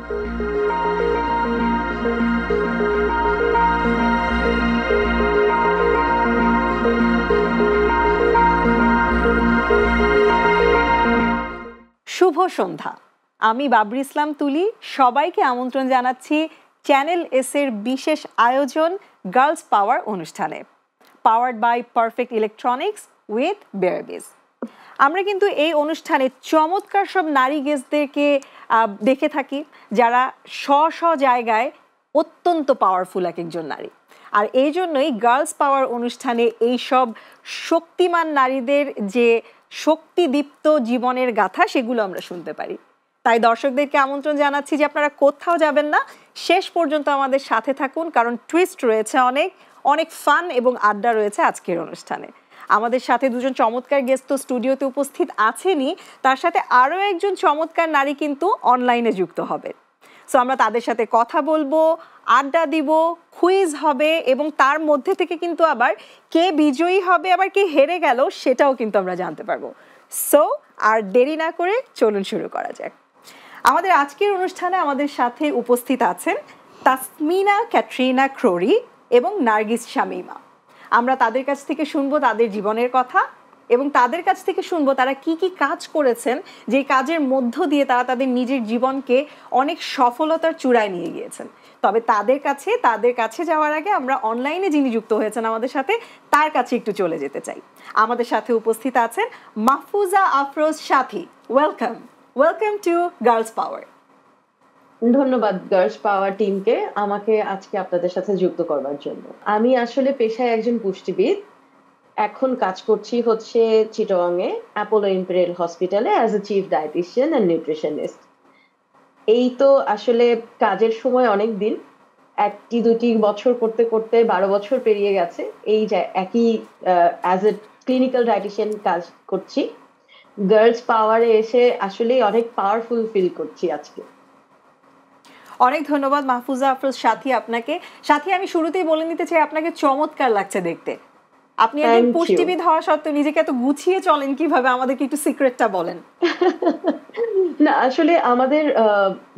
শুভ সন্ধ্যা। আমি বাবরি ইসলাম তুলি সবাইকে আমন্ত্রণ জানাচ্ছি চ্যানেল এস এর বিশেষ আয়োজন গার্লস পাওয়ার অনুষ্ঠানে, powered by perfect electronics with বেয়ারবিজ। আমরা কিন্তু এই অনুষ্ঠানে চমৎকার সব নারী গেস্টদেরকে দেখে থাকি, যারা স্ব জায়গায় অত্যন্ত পাওয়ারফুল এক একজন নারী। আর এই জন্যই গার্লস পাওয়ার অনুষ্ঠানে এইসব শক্তিমান নারীদের যে শক্তিদীপ্ত জীবনের গাথা সেগুলো আমরা শুনতে পারি। তাই দর্শকদেরকে আমন্ত্রণ জানাচ্ছি যে আপনারা কোথাও যাবেন না, শেষ পর্যন্ত আমাদের সাথে থাকুন, কারণ টুইস্ট রয়েছে অনেক অনেক ফান এবং আড্ডা রয়েছে আজকের অনুষ্ঠানে। আমাদের সাথে দুজন চমৎকার গেস্ট তো স্টুডিওতে উপস্থিত আছেনই, তার সাথে আরও একজন চমৎকার নারী কিন্তু অনলাইনে যুক্ত হবে। সো আমরা তাদের সাথে কথা বলবো, আড্ডা দিব, কুইজ হবে এবং তার মধ্যে থেকে কিন্তু আবার কে বিজয়ী হবে আবার কে হেরে গেল সেটাও কিন্তু আমরা জানতে পারবো। সো আর দেরি না করে চলুন শুরু করা যাক। আমাদের আজকের অনুষ্ঠানে আমাদের সাথে উপস্থিত আছেন তাসমিনা ক্যাটরিনা ক্রোরি এবং নার্গিস শামীমা। আমরা তাদের কাছ থেকে শুনবো তাদের জীবনের কথা এবং তাদের কাছ থেকে শুনবো তারা কি কি কাজ করেছেন, যে কাজের মধ্য দিয়ে তারা তাদের নিজের জীবনকে অনেক সফলতার চূড়ায় নিয়ে গিয়েছেন। তবে তাদের কাছে যাওয়ার আগে আমরা অনলাইনে যিনি যুক্ত হয়েছেন আমাদের সাথে তার কাছে একটু চলে যেতে চাই। আমাদের সাথে উপস্থিত আছেন মাহফুজা আফরোজ সাথী। ওয়েলকাম টু গার্লস পাওয়ার। ধন্যবাদ গার্লস পাওয়ার টিমকে আমাকে আজকে আপনাদের সাথে যুক্ত করবার জন্য। আমি আসলে পেশায় একজন পুষ্টিবিদ, এখন কাজ করছি হচ্ছে চিটাগংয়ে অ্যাপোলো ইম্পেরিয়াল হসপিটালে as a chief dietician and nutritionist. এই তো আসলে কাজের সময় অনেক দিন, একটি দুটি বছর করতে করতে 12 বছর পেরিয়ে গেছে এই যে একই অ্যাজ এ ক্লিনিক্যাল ডায়েটিশিয়ান কাজ করছি। গার্লস পাওয়ারে এসে আসলে অনেক পাওয়ারফুল ফিল করছি আজকে। অনেক ধন্যবাদ মাহফুজা আফরোজ সাথী আপনাকে। সাথী, আমি শুরুতেই বলে নিতে চাই আপনাকে চমৎকার লাগছে দেখতে। আপনি একজন পুষ্টিবিদ হওয়া সত্ত্বেও নিজেকে এত গুছিয়ে চলেন কিভাবে, আমাদেরকে একটু সিক্রেটটা বলেন। না, আসলে আমাদের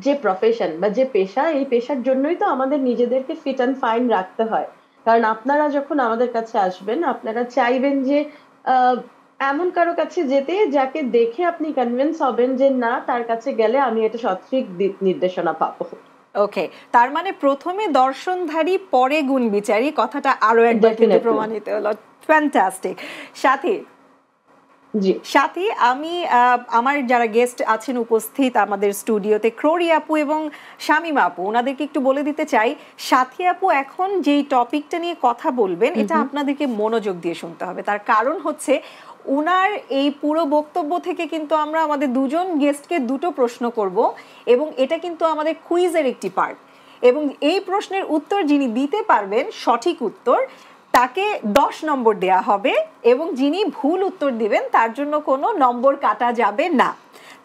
যে প্রফেশন বা যে পেশা, এই পেশার জন্যই তো আমাদের নিজেদেরকে ফিট অ্যান্ড ফাইন রাখতে হয়। কারণ আপনারা যখন আমাদের কাছে আসবেন আপনারা চাইবেন যে এমন কারো কাছে যেতে যাকে দেখে আপনি কনভিন্স হবেন যে না, তার কাছে গেলে আমি এটা সঠিক দিক নির্দেশনা পাবো। ওকে, তার মানে প্রথমে দর্শনধারী পরে গুণ বিচারী, কথাটা আরো একবার কিন্তু প্রমাণিত হলো। ফ্যান্টাস্টিক। সাথী, আমি আমার যারা গেস্ট আছেন উপস্থিত আমাদের স্টুডিওতে, ক্রোরি আপু এবং শামীমা আপু, ওনাদেরকে একটু বলে দিতে চাই সাথী আপু এখন যেই টপিকটা নিয়ে কথা বলবেন এটা আপনাদেরকে মনোযোগ দিয়ে শুনতে হবে। তার কারণ হচ্ছে উনার এই পুরো বক্তব্য থেকে কিন্তু আমরা আমাদের দুজন গেস্টকে দুটো প্রশ্ন করব এবং এটা কিন্তু আমাদের কুইজের একটি পার্ট, এবং এই প্রশ্নের উত্তর যিনি দিতে পারবেন সঠিক উত্তর তাকে 10 নম্বর দেয়া হবে এবং যিনি ভুল উত্তর দিবেন তার জন্য কোনো নম্বর কাটা যাবে না।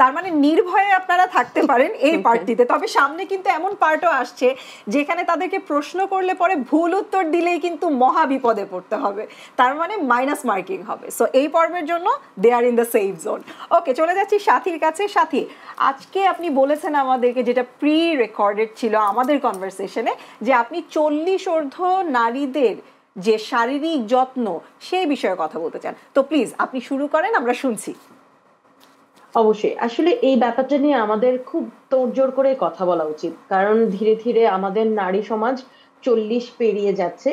তার মানে নির্ভয়ে আপনারা থাকতে পারেন এই পার্টটিতে। তবে সামনে কিন্তু এমন পার্টও আসছে যেখানে তাদেরকে প্রশ্ন করলে পরে ভুল উত্তর দিলেই কিন্তু মহা বিপদে পড়তে হবে, তার মানে মাইনাস মার্কিং হবে। সো এই পর্বের জন্য দে আর ইন দ্য সেফ জোন। ওকে, চলে যাচ্ছি সাথীর কাছে। সাথী, আজকে আপনি বলেছেন আমাদেরকে, যেটা প্রি রেকর্ডেড ছিল আমাদের কনভারসেশনে, যে আপনি 40 ঊর্ধ্ব নারীদের যে শারীরিক যত্ন সেই বিষয়ে কথা বলতে চান। তো প্লিজ আপনি শুরু করেন, আমরা শুনছি। অবশ্যই, আসলে এই ব্যাপারটা নিয়ে আমাদের খুব তোড়জোড় করে কথা বলা উচিত, কারণ ধীরে ধীরে আমাদের নারী সমাজ 40 পেরিয়ে যাচ্ছে।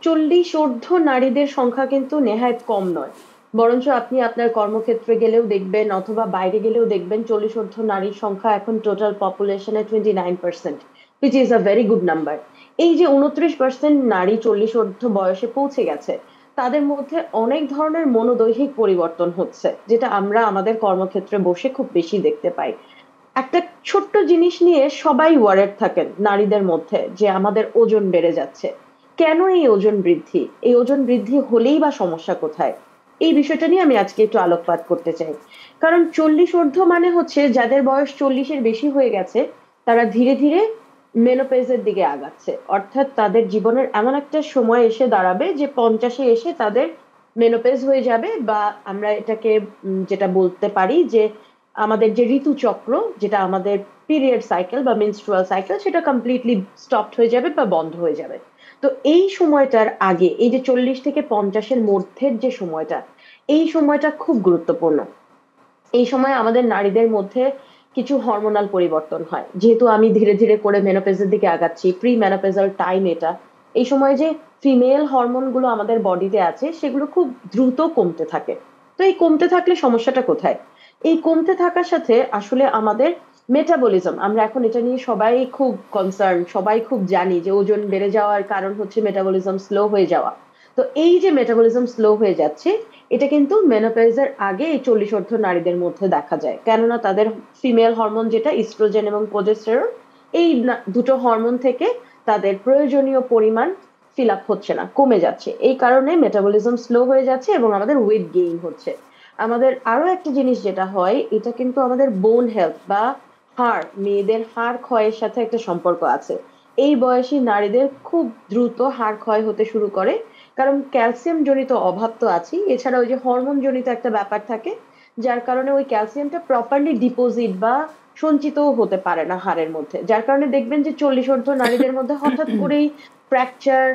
40 ঊর্ধ্ব নারীদের সংখ্যা কিন্তু নেহায়েত কম নয়, বরঞ্চ আপনি আপনার কর্মক্ষেত্রে গেলেও দেখবেন অথবা বাইরে গেলেও দেখবেন 40 ঊর্ধ্ব নারীর সংখ্যা এখন total পপুলেশনে 29%, which is a very good number। এই যে 29% নারী 40 ঊর্ধ্ব বয়সে পৌঁছে গেছে, তাদের মধ্যে অনেক ধরনের মনোদৈহিক পরিবর্তন হচ্ছে, যেটা আমরা আমাদের কর্মক্ষেত্রে বসে খুব বেশি দেখতে পাই। একটা ছোট্ট জিনিস নিয়ে সবাই ওয়ারেড থাকেন নারীদের মধ্যে, যে আমাদের ওজন বেড়ে যাচ্ছে। কেন এই ওজন বৃদ্ধি? এই ওজন বৃদ্ধি হলেই বা সমস্যা কোথায়? এই বিষয়টা নিয়ে আমি আজকে একটু আলোকপাত করতে চাই। কারণ 40 ঊর্ধ্ব মানে হচ্ছে যাদের বয়স 40-এর বেশি হয়ে গেছে, তারা ধীরে ধীরে মেনোপেজের দিকে আগাচ্ছে, অর্থাৎ তাদের জীবনের এমন একটা সময় এসে দাঁড়াবে যে 50-এ এসে তাদের মেনোপেজ হয়ে যাবে, বা আমরা এটাকে যেটা বলতে পারি যে আমাদের যে ঋতুচক্র, যেটা আমাদের পিরিয়ড সাইকেল বা মেনস্ট্রুয়াল সাইকেল সেটা কমপ্লিটলি স্টপড হয়ে যাবে বা বন্ধ হয়ে যাবে। তো এই সময়টার আগে, এই যে 40 থেকে 50-এর মধ্যের যে সময়টা, এই সময়টা খুব গুরুত্বপূর্ণ। এই সময় আমাদের নারীদের মধ্যে কিছু হরমোনাল পরিবর্তন হয়। যেহেতু আমি ধীরে ধীরে করে মেনোপজের দিকে আগাচ্ছি, প্রি মেনোপজাল টাইম এটা, এই সময় যে ফিমেল হরমোন গুলো আমাদের বডিতে আছে সেগুলো খুব দ্রুত কমতে থাকে। তো এই কমতে থাকলে সমস্যাটা কোথায়? এই কমতে থাকার সাথে আসলে আমাদের মেটাবলিজম, আমরা এখন এটা নিয়ে সবাই খুব কনসার্ন, সবাই খুব জানি যে ওজন বেড়ে যাওয়ার কারণ হচ্ছে মেটাবলিজম স্লো হয়ে যাওয়া। তো এই যে মেটাবলিজম স্লো হয়ে যাচ্ছে, এটা কিন্তু মেনোপজের আগে এই 40 নারীদের মধ্যে দেখা যায়, কেননা তাদের ফিমেল হরমোন যেটা ইস্ট্রোজেন এবং প্রোজেস্টেরন, এই দুটো হরমোন থেকে তাদের প্রয়োজনীয় পরিমাণ ফিল আপ হচ্ছে না, কমে যাচ্ছে। এই কারণে মেটাবলিজম স্লো হয়ে যাচ্ছে এবং আমাদের ওয়েট গেইন হচ্ছে। আমাদের আরো একটা জিনিস যেটা হয়, এটা কিন্তু আমাদের বোন হেলথ বা হাড়, মেয়েদের হাড় ক্ষয়ের সাথে একটা সম্পর্ক আছে। এই বয়সী নারীদের খুব দ্রুত হাড় ক্ষয় হতে শুরু করে, কারণ ক্যালসিয়াম জনিত অভাব তো আছেই, এছাড়া ওই যে হরমোন জনিত একটা ব্যাপার থাকে, যার কারণে ওই ক্যালসিয়ামটা প্রপারলি ডিপোজিট বা সঞ্চিতও হতে পারে না হাড়ের মধ্যে। যার কারণে দেখবেন যে 40 নারীদের মধ্যে হঠাৎ করেই ফ্র্যাকচার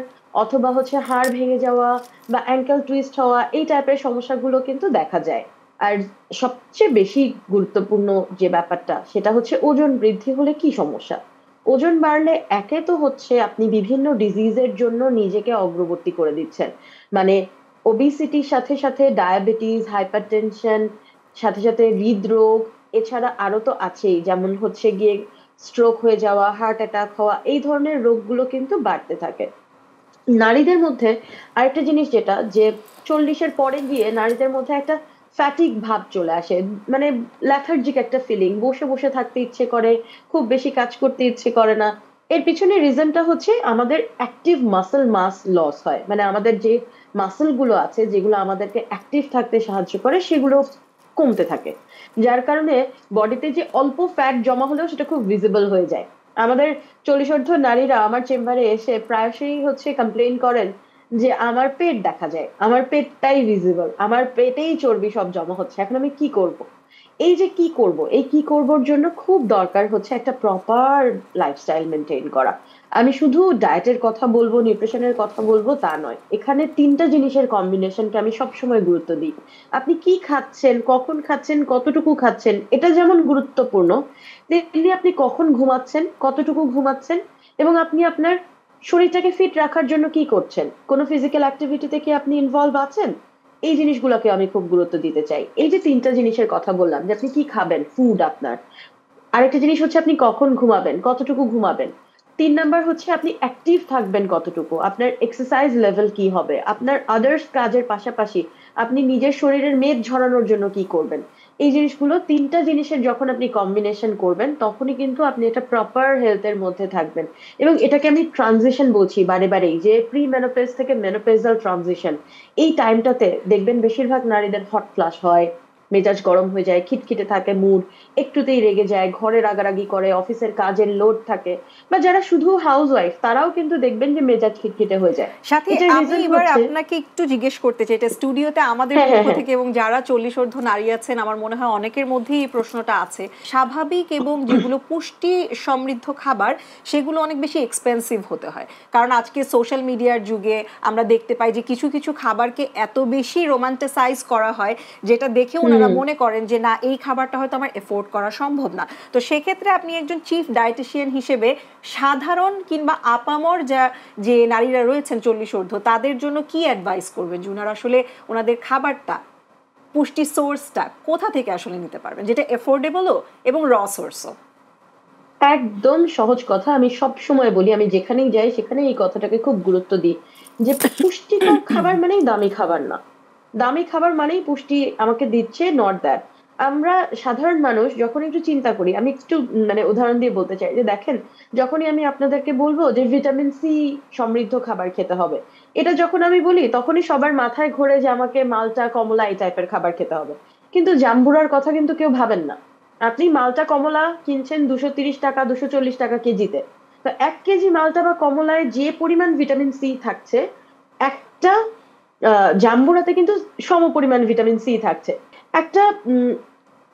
অথবা হচ্ছে হাড় ভেঙে যাওয়া বা অ্যাঙ্কেল টুইস্ট হওয়া, এই টাইপের সমস্যাগুলো কিন্তু দেখা যায়। আর সবচেয়ে বেশি গুরুত্বপূর্ণ যে ব্যাপারটা, সেটা হচ্ছে ওজন বৃদ্ধি হলে কি সমস্যা। ওজন বাড়লে একে তো হচ্ছে আপনি বিভিন্ন ডিজিজের জন্য নিজেকে অগ্রবর্তী করে দিচ্ছেন। মানে ওবিসিটির সাথে সাথে ডায়াবেটিস, হাইপারটেনশন, সাথে সাথে হৃদরোগ, এছাড়া আরো তো আছেই, যেমন হচ্ছে গিয়ে স্ট্রোক হয়ে যাওয়া, হার্ট অ্যাটাক হওয়া, এই ধরনের রোগগুলো কিন্তু বাড়তে থাকে। নারীদের মধ্যে আরেকটা জিনিস যেটা, যে 40-এর পরে গিয়ে নারীদের মধ্যে একটা ফ্যাটিক ভাব চলে আসে। মানে ল্যাথার্জিক একটা ফিলিং, বসে বসে থাকতে ইচ্ছে করে, খুব বেশি কাজ করতে ইচ্ছে করে না। এর পিছনে রিজনটা হচ্ছে আমাদের অ্যাক্টিভ মাসল মাস লস হয়, মানে আমাদের যে মাসল গুলো আছে যেগুলো আমাদেরকে অ্যাক্টিভ থাকতে সাহায্য করে সেগুলো কমতে থাকে। যার কারণে বডিতে যে অল্প ফ্যাট জমা হলেও সেটা খুব ভিজিবল হয়ে যায়। আমাদের 40 নারীরা আমার চেম্বারে এসে প্রায়শই হচ্ছে কমপ্লেন করেন যে আমার পেট দেখা যায়, আমার পেটটাই ভিজিবল, আমার পেটেই চর্বি সব জমা হচ্ছে, এখন আমি কি করব। এই যে কি করব, এই কি করবোর জন্য খুব দরকার হচ্ছে একটা প্রপার লাইফস্টাইল মেনটেন করা। আমি শুধু ডায়েটের কথা বলবো, নিউট্রিশনের কথা বলবো তা নয়, এখানে তিনটা জিনিসের কম্বিনেশনকে আমি সবসময় গুরুত্ব দিই। আপনি কি খাচ্ছেন, কখন খাচ্ছেন, কতটুকু খাচ্ছেন, এটা যেমন গুরুত্বপূর্ণ, তেমনি আপনি কখন ঘুমাচ্ছেন, কতটুকু ঘুমাচ্ছেন, এবং আপনি আপনার শরীরটাকে ফিট রাখার জন্য কি করছেন, কোনো ফিজিক্যাল অ্যাক্টিভিটিতে কি আপনি ইনভলভ আছেন, এই জিনিসগুলোকে আমি খুব গুরুত্ব দিতে চাই। এই যে তিনটা জিনিসের কথা বললাম, যে আপনি কি খাবেন, ফুড আপনার, আরেকটা জিনিস হচ্ছে আপনি কখন ঘুমাবেন, কতটুকু ঘুমাবেন, 3 নাম্বার হচ্ছে আপনি অ্যাক্টিভ থাকবেন কতটুকু, আপনার এক্সারসাইজ লেভেল কি হবে, আপনার আদার্স কাজের পাশাপাশি আপনি নিজের শরীরের মেদ ঝরানোর জন্য কি করবেন। এই জিনিসগুলো, তিনটা জিনিসের যখন আপনি কম্বিনেশন করবেন, তখনই কিন্তু আপনি একটা প্রপার হেলথের মধ্যে থাকবেন। এবং এটাকে আমি ট্রানজিশন বলছি বারে বারেই, যে প্রি মেনোপজ থেকে মেনোপজাল ট্রানজিশন। এই টাইমটাতে দেখবেন বেশিরভাগ নারীদের হট ফ্লাশ হয়, মেজাজ গরম হয়ে যায়, খিটখিটে থাকে মুড, একটুতেই রেগে যায়, ঘরে রাগারাগি করে, অফিসের কাজের লোড থাকে, বা যারা শুধু হাউস ওয়াইফ তারাও কিন্তু দেখবেন যে মেজাজ খিটখিটে হয়ে যায়। সাথে এটার আমি রিজন এবার হচ্ছে, আপনাকে একটু জিজ্ঞেস করতে চাই, এটা স্টুডিওতে আমাদের হ্যাঁ হ্যাঁ পক্ষ হ্যাঁ, থেকে এবং যারা 40 নারী আছেন আমার মনে হয় অনেকের মধ্যেই এই প্রশ্নটা আছে। স্বাভাবিক এবং যেগুলো পুষ্টি সমৃদ্ধ খাবার সেগুলো অনেক বেশি এক্সপেন্সিভ হতে হয়, কারণ আজকে সোশ্যাল মিডিয়ার যুগে আমরা দেখতে পাই যে কিছু কিছু খাবারকে এত বেশি রোমান্টিসাইজ করা হয়, যেটা দেখে ওনারা মনে করেন যে না, এই খাবারটা হয়তো আমার এফোর্ড করা সম্ভব না। তো সেক্ষেত্রে আপনি একজন চিফ ডায়েটিশিয়ান হিসেবে সাধারণ কিংবা আপামর যে নারীরা রয়েছেন 40 তাদের জন্য কি অ্যাডভাইস করবেন, যে ওনারা আসলে ওনাদের খাবারটা, পুষ্টি সোর্সটা কোথা থেকে আসলে নিতে পারবেন, যেটা এফোর্ডেবলও এবং র সোর্সও? একদম সহজ কথা, আমি সব সময় বলি, আমি যেখানেই যাই সেখানে এই কথাটাকে খুব গুরুত্ব দিই, যে পুষ্টিকর খাবার মানেই দামি খাবার না, দামি খাবার মানেই পুষ্টি আমাকে দিচ্ছে নট দ্যাট। আমরা সাধারণ মানুষ যখন একটু চিন্তা করি, আমি একটু মানে উদাহরণ দিয়ে বলতে চাই, যে দেখেন, যখনই আমি আপনাদেরকে বলবো যে ভিটামিন সি সমৃদ্ধ খাবার খেতে হবে, এটা যখন আমি বলি তখনই সবার মাথায় ঘোরে যে আমাকে মালটা কমলা এই টাইপের খাবার খেতে হবে। কিন্তু জাম্বুরার কথা কিন্তু কেউ ভাবেন না। আপনি মালটা কমলা কিনছেন 230 টাকা 240 টাকা কেজিতে, তো 1 কেজি মালটা বা কমলায় যে পরিমাণ ভিটামিন সি থাকছে, একটা জাম্বুরাতে কিন্তু সম পরিমাণ ভিটামিন সি থাকছে। একটা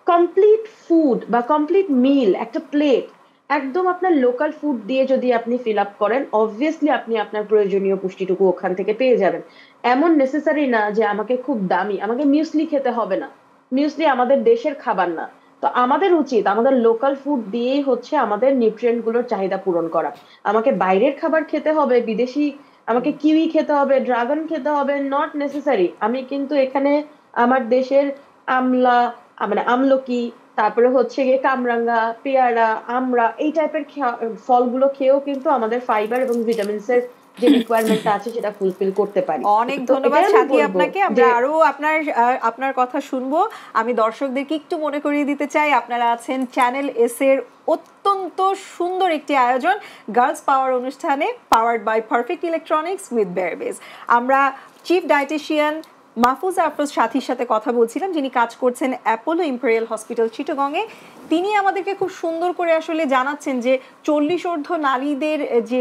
কমপ্লিট ফুড বা কমপ্লিট মিল, একটা প্লেট একদম আপনার লোকাল ফুড দিয়ে যদি আপনি ফিল আপ করেন, অবভিয়াসলি আপনি আপনার প্রয়োজনীয় পুষ্টিটুকু ওখান থেকে পেয়ে যাবেন। এমন নেসেসারি না যে আমাকে খুব দামি, আমাকে মিউসলি খেতে হবে না, মিউসলি আমাদের দেশের খাবার না। তো আমাদের উচিত আমাদের লোকাল ফুড দিয়েই হচ্ছে আমাদের নিউট্রিয়েন্ট গুলোর চাহিদা পূরণ করা। আমাকে বাইরের খাবার খেতে হবে, বিদেশি আমাকে কিউই খেতে হবে, ড্রাগন খেতে হবে, নট নেসেসারি। আমি কিন্তু এখানে আমার দেশের আমলা, মানে আমলকি, তারপরে হচ্ছে গিয়ে কামরাঙ্গা, পেয়ারা, আমড়া, এই টাইপের ফলগুলো খেয়েও কিন্তু আমাদের ফাইবার এবং ভিটামিনস এর যে রিকোয়ারমেন্টটা আছে সেটা ফুলফিল করতে পারি। অনেক তো ধন্যবাদ এটাই আমি সাথী বলবো আপনাকে। যে আমরা আরো আপনার কথা শুনবো। আমি দর্শকদেরকে একটু মনে করিয়ে দিতে চাই, আপনারা আছেন চ্যানেল এস এর অত্যন্ত সুন্দর একটি আয়োজন গার্লস পাওয়ার অনুষ্ঠানে, powered by perfect electronics with বেয়ারবেজ। আমরা চিফ ডায়েটিশিয়ান মাহফুজা আফরোজ সাথীর সাথে কথা বলছিলাম, যিনি কাজ করছেন অ্যাপোলো ইম্পেরিয়াল হসপিটাল চিটাগংয়ে। তিনি আমাদেরকে খুব সুন্দর করে আসলে জানাচ্ছেন যে 40 ঊর্ধ্ব নারীদের যে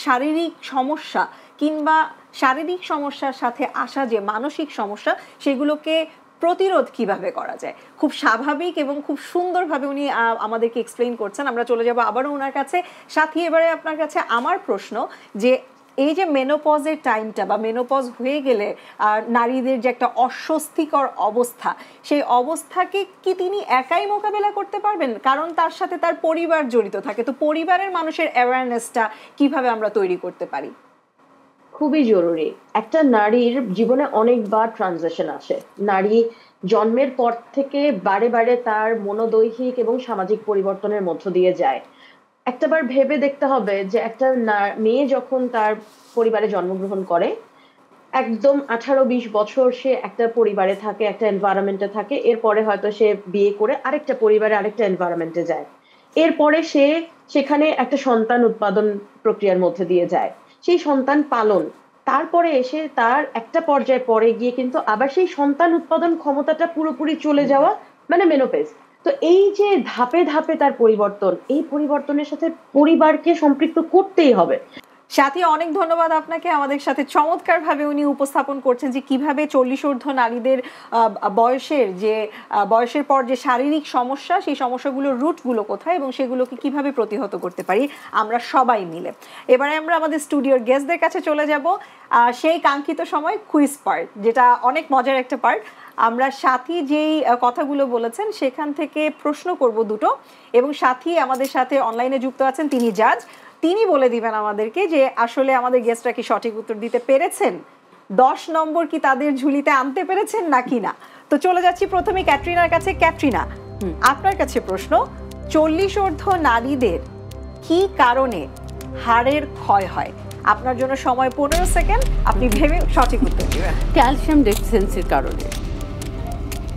শারীরিক সমস্যা কিংবা শারীরিক সমস্যার সাথে আসা যে মানসিক সমস্যা, সেগুলোকে প্রতিরোধ কিভাবে করা যায় খুব স্বাভাবিক এবং খুব সুন্দরভাবে উনি আমাদেরকে এক্সপ্লেইন করছেন। আমরা চলে যাব আবারও ওনার কাছে। সাথী, এবারে আপনার কাছে আমার প্রশ্ন যে এই যে মেনোপজের টাইমটা বা মেনোপজ হয়ে গেলে নারীদের যে একটা অস্বস্তিকর অবস্থা, সেই অবস্থাকে কি তিনি একাই মোকাবেলা করতে পারবেন? কারণ তার সাথে তার পরিবার জড়িত থাকে। তো পরিবারের মানুষের অ্যাওয়ারনেসটা কিভাবে আমরা তৈরি করতে পারি? খুবই জরুরি। একটা নারীর জীবনে অনেকবার ট্রানজিশন আসে। নারী জন্মের পর থেকে বারে বারে তার মনোদৈহিক এবং সামাজিক পরিবর্তনের মধ্য দিয়ে যায়। একটাবার ভেবে দেখতে হবে যে একটা মেয়ে যখন তার পরিবারে জন্মগ্রহণ করে, একদম 18-20 বছর সে একটা পরিবারে থাকে, একটা এনভায়রনমেন্টে থাকে। এরপরে হয়তো সে বিয়ে করে আরেকটা পরিবারে, আরেকটা এনভায়রনমেন্টে যায়। এরপরে সে সেখানে একটা সন্তান উৎপাদন প্রক্রিয়ার মধ্যে দিয়ে যায়, সেই সন্তান পালন, তারপরে এসে তার একটা পর্যায়ে পরে গিয়ে কিন্তু আবার সেই সন্তান উৎপাদন ক্ষমতাটা পুরোপুরি চলে যাওয়া, মানে মেনোপেজ। তো এই যে ধাপে ধাপে তার পরিবর্তন, এই পরিবর্তনের সাথে পরিবারকে সম্পৃক্ত করতেই হবে। সাথী, অনেক ধন্যবাদ আপনাকে। আমাদের সাথে চমৎকারভাবে উনি উপস্থাপন করছেন যে কিভাবে 40 ঊর্ধ্ব নারীদের বয়সের পর যে শারীরিক সমস্যা, সেই সমস্যাগুলোর রুটগুলো কোথায় এবং সেগুলোকে কিভাবে প্রতিহত করতে পারি আমরা সবাই মিলে। এবারে আমরা আমাদের স্টুডিওর গেস্টদের কাছে চলে যাব, সেই কাঙ্ক্ষিত সময় কুইজ পার্ট, যেটা অনেক মজার একটা পার্ট। আমরা সাথী যেই কথাগুলো বলেছেন সেখান থেকে প্রশ্ন করব দুটো, এবং সাথী আমাদের সাথে অনলাইনে যুক্ত আছেন, তিনি জাজ। তিনি বলে দিবেন আমাদেরকে যে আসলে আমাদের গেস্টরা কি সঠিক উত্তর দিতে পেরেছেন, 10 নম্বর কি তাদের ঝুলিতে আনতে পেরেছেন নাকি না। তো চলে যাচ্ছি প্রথমে ক্যাটরিনার কাছে। ক্যাটরিনা, আপনার কাছে প্রশ্ন, 40 ঊর্ধ্ব নারীদের কি কারণে হাড়ের ক্ষয় হয়? আপনার জন্য সময় 15 সেকেন্ড, আপনি ভেবে সঠিক উত্তর দিবেন। ক্যালসিয়াম ডেফিসিয়েন্সির কারণে।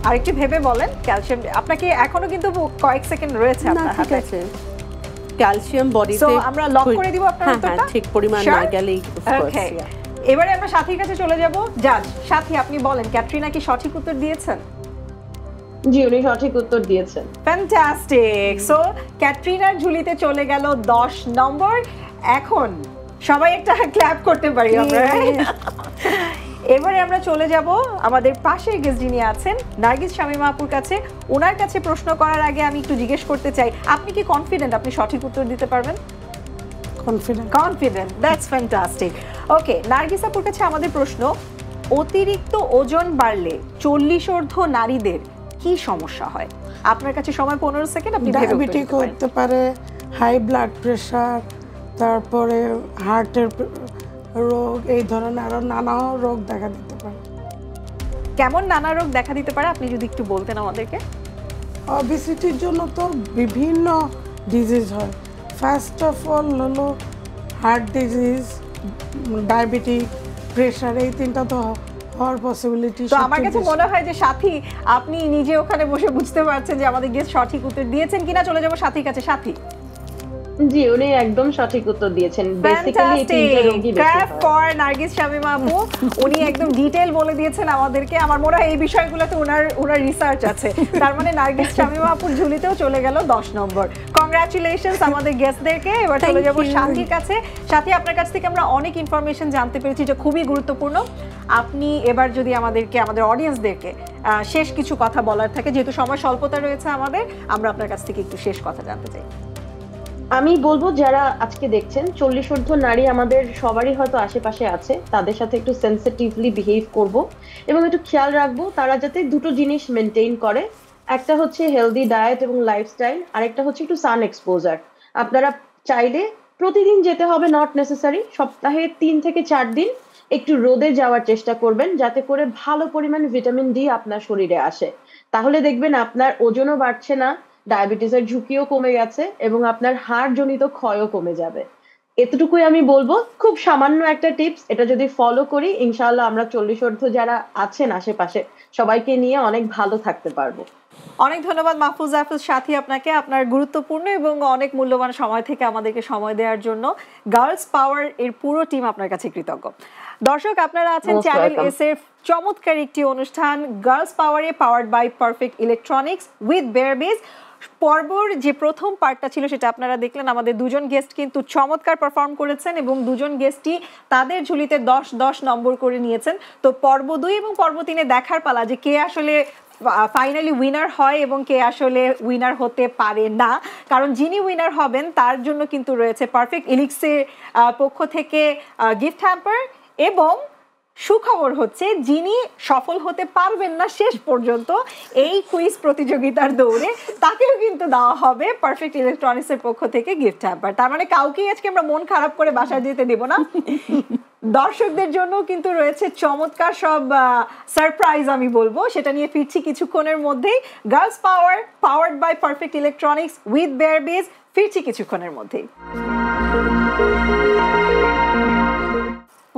আরেকটু ভেবে বলেন। ক্যালসিয়াম, আপনাকে এখনো কিন্তু কয়েক সেকেন্ড রয়েছে আপনার হাতে। ক্যালসিয়াম বডিতে, সো আমরা লক করে দিব আপনার উত্তরটা। ঠিক পরিমাণ না গেলেই। ওকে, এবারে আমরা সাথীর কাছে চলে যাব। জাজ সাথী, আপনি বলেন ক্যাটরিনা কি সঠিক উত্তর দিয়েছেন? জি, উনি সঠিক উত্তর দিয়েছেন। ফ্যান্টাস্টিক। সো ক্যাটরিনার ঝুলিতে চলে গেল 10 নম্বর। এখন সবাই একটা ক্ল্যাপ করতে পারি আমরা। এবারে আমরা চলে যাব আমাদের পাশের গেস্ট যিনি আছেন নার্গিস শামীমা আপুর কাছে। ওনার কাছে প্রশ্ন করার আগে আমি একটু জিজ্ঞেস করতে চাই, আপনি কি কনফিডেন্ট আপনি সঠিক উত্তর দিতে পারবেন? Confident, that's fantastic. Okay, Nargis আপুর কাছে আমাদের প্রশ্ন, অতিরিক্ত ওজন বাড়লে 40 ঊর্ধ্ব নারীদের কি সমস্যা হয়? আপনার কাছে সময় 15 সেকেন্ড, আপনি ডায়াবেটিক হতে পারে, হাই ব্লাড প্রেশার, তারপরে হার্টের রোগ, এই ধরনের আরো নানা রোগ দেখা দিতে পারে। কেমন নানা রোগ দেখা দিতে পারে আপনি যদি একটু বলতেন আমাদেরকে? অবেসিটির জন্য তো বিভিন্ন ডিজিজ হয়। ফার্স্ট অফ অল হলো হার্ট ডিজিজ, ডায়াবেটিক, প্রেশার, এই তিনটা তো হওয়ার পসিবিলিটি। তো আমার কাছে মনে হয় যে সাথী আপনি নিজে ওখানে বসে বুঝতে পারছেন যে আমাদের গেস্ট সঠিক উত্তর দিয়েছেন কিনা। চলে যাব সাথীর কাছে। সাথী, জি, উনি একদম সঠিক উত্তর দিয়েছেন। বেসিক্যালি এই তিনটা রোগই বেশি ক্র্যাপ হয়। ফর নার্গিস শামীমা আপু, উনি একদম ডিটেইল বলে দিয়েছেন আমাদেরকে। আমার মনে হয় এই বিষয়গুলোতে ওনার রিসার্চ আছে। তার মানে নার্গিস শামীমা আপুর ঝুলিতেও চলে গেল 10 নম্বর। কংগ্রাচুলেশনস আমাদের গেস্টদেরকে। এবার চলে যাব শান্তির কাছে। সাথী, আপনার কাছ থেকে আমরা অনেক ইনফরমেশন জানতে পেরেছি যে খুবই গুরুত্বপূর্ণ। আপনি এবার যদি আমাদের অডিয়েন্সদেরকে শেষ কিছু কথা বলার থাকে, যেহেতু সময় স্বল্পতা রয়েছে আমাদের, আমরা আপনার কাছ থেকে একটু শেষ কথা জানতে চাই। আমি বলবো যারা আজকে দেখছেন 40 ঊর্ধ্ব নারী আমাদের সবারই হয়তো আশেপাশে আছে, তাদের সাথে একটু সেন্সিটিভলি বিহেভ করব এবং একটু খেয়াল রাখবো তারা যাতে দুটো জিনিস মেনটেন করে। একটা হচ্ছে হেলদি ডায়েট এবং লাইফস্টাইল, আরেকটা হচ্ছে একটু সান এক্সপোজার। আপনারা চাইলে প্রতিদিন যেতে হবে নট নেসেসারি, সপ্তাহে 3 থেকে 4 দিন একটু রোদে যাওয়ার চেষ্টা করবেন, যাতে করে ভালো পরিমাণ ভিটামিন ডি আপনার শরীরে আসে। তাহলে দেখবেন আপনার ওজনও বাড়ছে না, ডায়াবেটিসের ঝুঁকিও কমে গেছে এবং আপনার হাড়জনিত ক্ষয়ও কমে যাবে। এতটুকুই আমি বলবো, খুব সামান্য একটা টিপস, এটা যদি ফলো করি ইনশাআল্লাহ আমরা 40 ঊর্ধ্ব যারা আছেন আশেপাশে সবাইকে নিয়ে অনেক ভালো থাকতে পারবো। অনেক ধন্যবাদ মাহফুজ জাফর সাথী আপনাকে, আপনার গুরুত্বপূর্ণ এবং অনেক মূল্যবান সময় থেকে আমাদেরকে সময় দেওয়ার জন্য। গার্লস পাওয়ার এর পুরো টিম আপনার কাছে কৃতজ্ঞ। দর্শক, আপনারা আছেন চ্যানেল এস এর চমৎকার একটি অনুষ্ঠান গার্লস পাওয়ারে, powered by perfect electronics with বেয়ারবেজ। পর্বর যে প্রথম পার্টটা ছিল সেটা আপনারা দেখলেন। আমাদের দুজন গেস্ট কিন্তু চমৎকার পারফর্ম করেছেন এবং দুজন গেস্টই তাদের ঝুলিতে 10 নম্বর করে নিয়েছেন। তো পর্ব 2 এবং পর্ব 3-এ দেখার পালা যে কে আসলে ফাইনালি উইনার হয় এবং কে আসলে উইনার হতে পারে না। কারণ যিনি উইনার হবেন তার জন্য কিন্তু রয়েছে পারফেক্ট ইলিক্সের পক্ষ থেকে গিফট হ্যাম্পার, এবং সুখবর হচ্ছে যিনি সফল হতে পারবেন না শেষ পর্যন্ত এই কুইজ প্রতিযোগিতার দৌড়ে, তাকেও কিন্তু দেওয়া হবে পারফেক্ট ইলেকট্রনিক্সের পক্ষ থেকে গিফট হ্যাম্পার। তার মানে কাউকেই আজকে আমরা মন খারাপ করে বাসায় যেতে দেব না। দর্শকদের জন্য কিন্তু রয়েছে চমৎকার সব সারপ্রাইজ, আমি বলবো। সেটা নিয়ে ফিরছি কিছুক্ষণের মধ্যেই। Girls power, powered by perfect electronics with বেয়ারবেজ, ফিরছি কিছুক্ষণের মধ্যেই।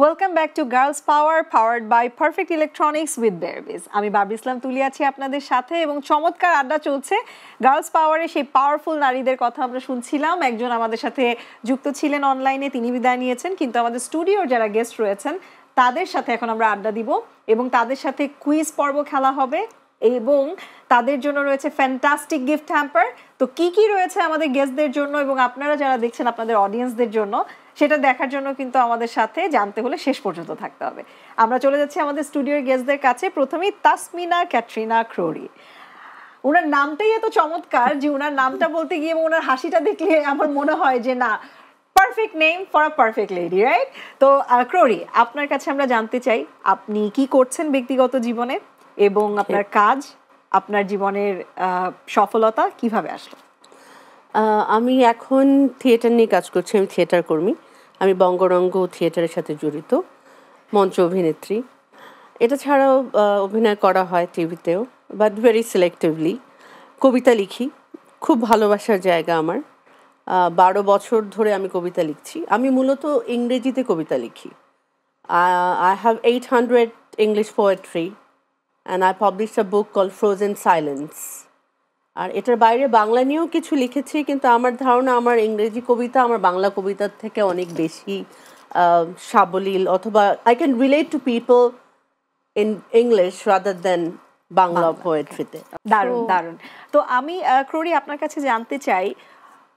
Welcome back to girls power, powered by perfect electronics with বেয়ারবেজ। আমি বাবরি ইসলাম তুলি আছি আপনাদের সাথে এবং চমৎকার আড্ডা চলছে গার্লস পাওয়ারে। সেই পাওয়ারফুল নারীদের কথা আমরা শুনছিলাম। একজন আমাদের সাথে যুক্ত ছিলেন অনলাইনে, তিনি বিদায় নিয়েছেন, কিন্তু আমাদের স্টুডিওর যারা গেস্ট রয়েছেন তাদের সাথে এখন আমরা আড্ডা দিব এবং তাদের সাথে কুইজ পর্ব খেলা হবে এবং তাদের জন্য রয়েছে ফ্যান্টাস্টিক গিফট হ্যাম্পার। তো কি কি রয়েছে আমাদের গেস্টদের জন্য এবং আপনারা যারা দেখছেন আপনাদের অডিয়েন্সদের জন্য, সেটা দেখার জন্য কিন্তু আমাদের সাথে জানতে হলে শেষ পর্যন্ত থাকতে হবে। আমরা চলে যাচ্ছি আমাদের স্টুডিওর গেস্টদের কাছে। প্রথমেই তাসমিনা ক্যাটরিনা ক্রোরি। ওনার নামটাই এত চমৎকার যে ওনার নামটা বলতে গিয়ে এবং ওনার হাসিটা দেখলে আমার মনে হয় যে না, perfect name for a perfect lady, right? তো ক্রোরি, আপনার কাছে আমরা জানতে চাই আপনি কি করছেন ব্যক্তিগত জীবনে এবং আপনার কাজ, আপনার জীবনের সফলতা কিভাবে আসলো? আমি এখন থিয়েটার নিয়ে কাজ করছি। আমি থিয়েটার কর্মী। আমি বঙ্গরঙ্গ থিয়েটারের সাথে জড়িত, মঞ্চ অভিনেত্রী। এটা ছাড়াও অভিনয় করা হয় টিভিতেও, বাট ভেরি সিলেক্টিভলি। কবিতা লিখি, খুব ভালোবাসার জায়গা আমার। 12 বছর ধরে আমি কবিতা লিখছি। আমি মূলত ইংরেজিতে কবিতা লিখি। I have 800 English poetry and I published a book called Frozen Silence. আর এটার বাইরে বাংলা নিয়েও কিছু লিখেছি, কিন্তু আমার ধারণা আমার ইংরেজি কবিতা আমার বাংলা কবিতার থেকে অনেক বেশি সাবলীল, অথবা I can relate to people in English rather than Bangla পোয়েট্রিতে। দারুণ দারুণ। তো আমি ক্রোরি আপনার কাছে জানতে চাই,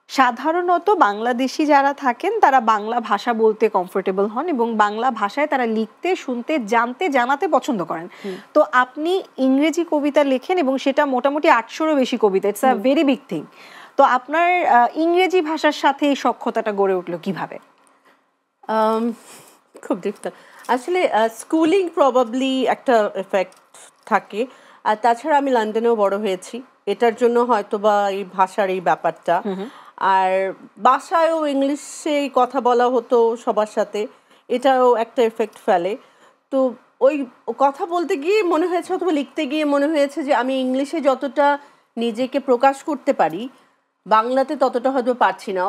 সাধারণত বাংলাদেশি যারা থাকেন তারা বাংলা ভাষা বলতে কমফোর্টেবল হন এবং বাংলা ভাষায় তারা লিখতে, শুনতে, জানতে, জানাতে পছন্দ করেন। তো আপনি ইংরেজি কবিতা লেখেন এবং সেটা মোটামুটি 800-এরও বেশি কবিতা, it's a very big thing. তো আপনার ইংরেজি ভাষার সাথে এই সখ্যতাটা গড়ে উঠলো কিভাবে? খুব ডিফিকাল্ট আসলে। স্কুলিং প্রবাবলি একটা এফেক্ট থাকে, আর তাছাড়া আমি লন্ডনেও বড় হয়েছি, এটার জন্য হয়তো বা এই ভাষার এই ব্যাপারটা। আর বাসায়ও ইংলিশে কথা বলা হতো সবার সাথে, এটাও একটা এফেক্ট ফেলে। তো ওই কথা বলতে গিয়ে মনে হয়েছে, অথবা লিখতে গিয়ে মনে হয়েছে যে আমি ইংলিশে যতটা নিজেকে প্রকাশ করতে পারি বাংলাতে ততটা হয়তো পারছি না,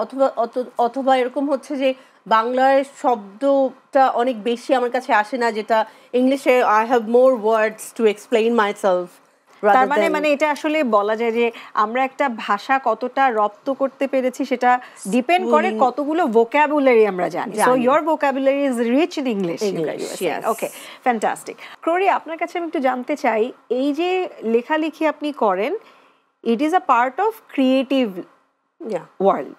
অথবা এরকম হচ্ছে যে বাংলার শব্দটা অনেক বেশি আমার কাছে আসে না, যেটা ইংলিশে I have more words to explain my self তার মানে এটা আসলে বলা যায় যে আমরা একটা ভাষা কতটা রপ্ত করতে পেরেছি সেটা ডিপেন্ড করে কতগুলো ভোকাবুলারি আমরা জানি। So your vocabulary is rich in English. Okay, fantastic. ক্রোরি, আপনার কাছে আমি একটু জানতে চাই, এই যে লেখালেখি আপনি করেন, it is a part of creative world.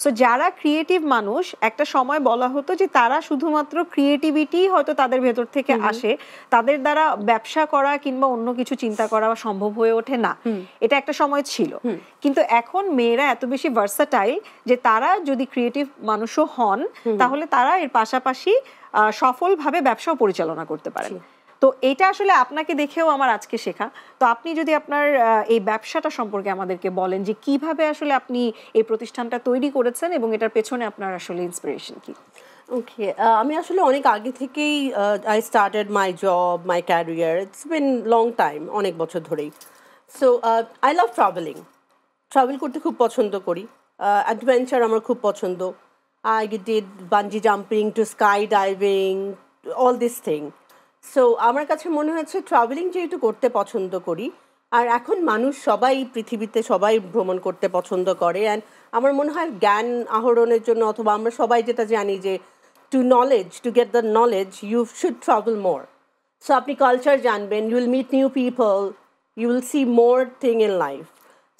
So যারা ক্রিয়েটিভ মানুষ, একটা সময় বলা হতো যে তারা শুধুমাত্র ক্রিয়েটিভিটি হয়তো তাদের ভেতর থেকে আসে, তাদের দ্বারা ব্যবসা করা কিংবা অন্য কিছু চিন্তা করা সম্ভব হয়ে ওঠে না, এটা একটা সময় ছিল। কিন্তু এখন মেয়েরা এত বেশি ভার্সাটাইল যে তারা যদি ক্রিয়েটিভ মানুষও হন তাহলে তারা এর পাশাপাশি সফলভাবে ব্যবসাও পরিচালনা করতে পারেন। তো এটা আসলে আপনাকে দেখেও আমার আজকে শেখা। তো আপনি যদি আপনার এই ব্যবসাটা সম্পর্কে আমাদেরকে বলেন যে কিভাবে আসলে আপনি এই প্রতিষ্ঠানটা তৈরি করেছেন এবং এটার পেছনে আপনার আসলে ইন্সপিরেশন কি? ওকে, আমি আসলে অনেক আগে থেকেই I started my job, my career, it's been long time, অনেক বছর ধরেই। সো আই লাভ ট্রাভেল করতে খুব পছন্দ করি, অ্যাডভেঞ্চার আমার খুব পছন্দ। I did bungee jumping to sky diving, all this thing. So আমার কাছে মনে হয়েছে ট্রাভেলিং যেহেতু করতে পছন্দ করি, আর এখন মানুষ সবাই পৃথিবীতে সবাই ভ্রমণ করতে পছন্দ করে, অ্যান্ড আমার মনে হয় জ্ঞান আহরণের জন্য, অথবা আমরা সবাই যেটা জানি যে to get the knowledge you should travel more. So আপনি কালচার জানবেন, you will meet new people, you will see more thing in life.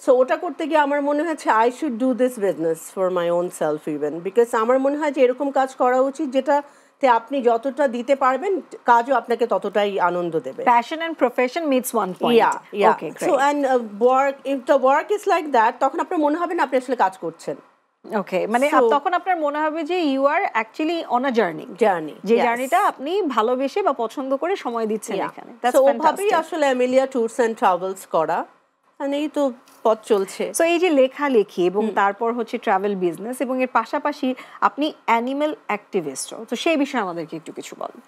So ওটা করতে গিয়ে আমার মনে হয়েছে I should do this business for my own self even, because আমার মনে হয় যে এরকম কাজ করা উচিত যেটাতে আপনি যতটা দিতে পারবেন কাজও আপনাকে ততটাই আনন্দ দেবে। Passion and profession meets one point. Yeah. Okay, great. So and work, if the work is like that, তখন আপনার মনে হবে না আপনি আসলে কাজ করছেন। ওকে, মানে তখন আপনার মনে হবে যে you are actually on a journey, যে জার্নিটা আপনি ভালোবেসে বা পছন্দ করে সময় দিচ্ছেন এখানে। দ্যাটস ওভাবেই আসলে অ্যামেলিয়া ট্যুরস এন্ড ট্রাভেলস করা, আর এই তো পথ চলছে। সো এই যে লেখালেখি এবং তারপর হচ্ছে ট্রাভেল বিজনেস এবং এর পাশাপাশি আপনি অ্যানিমাল অ্যাক্টিভিস্টও, তো সেই বিষয়ে আমাদেরকে একটু কিছু বলুন।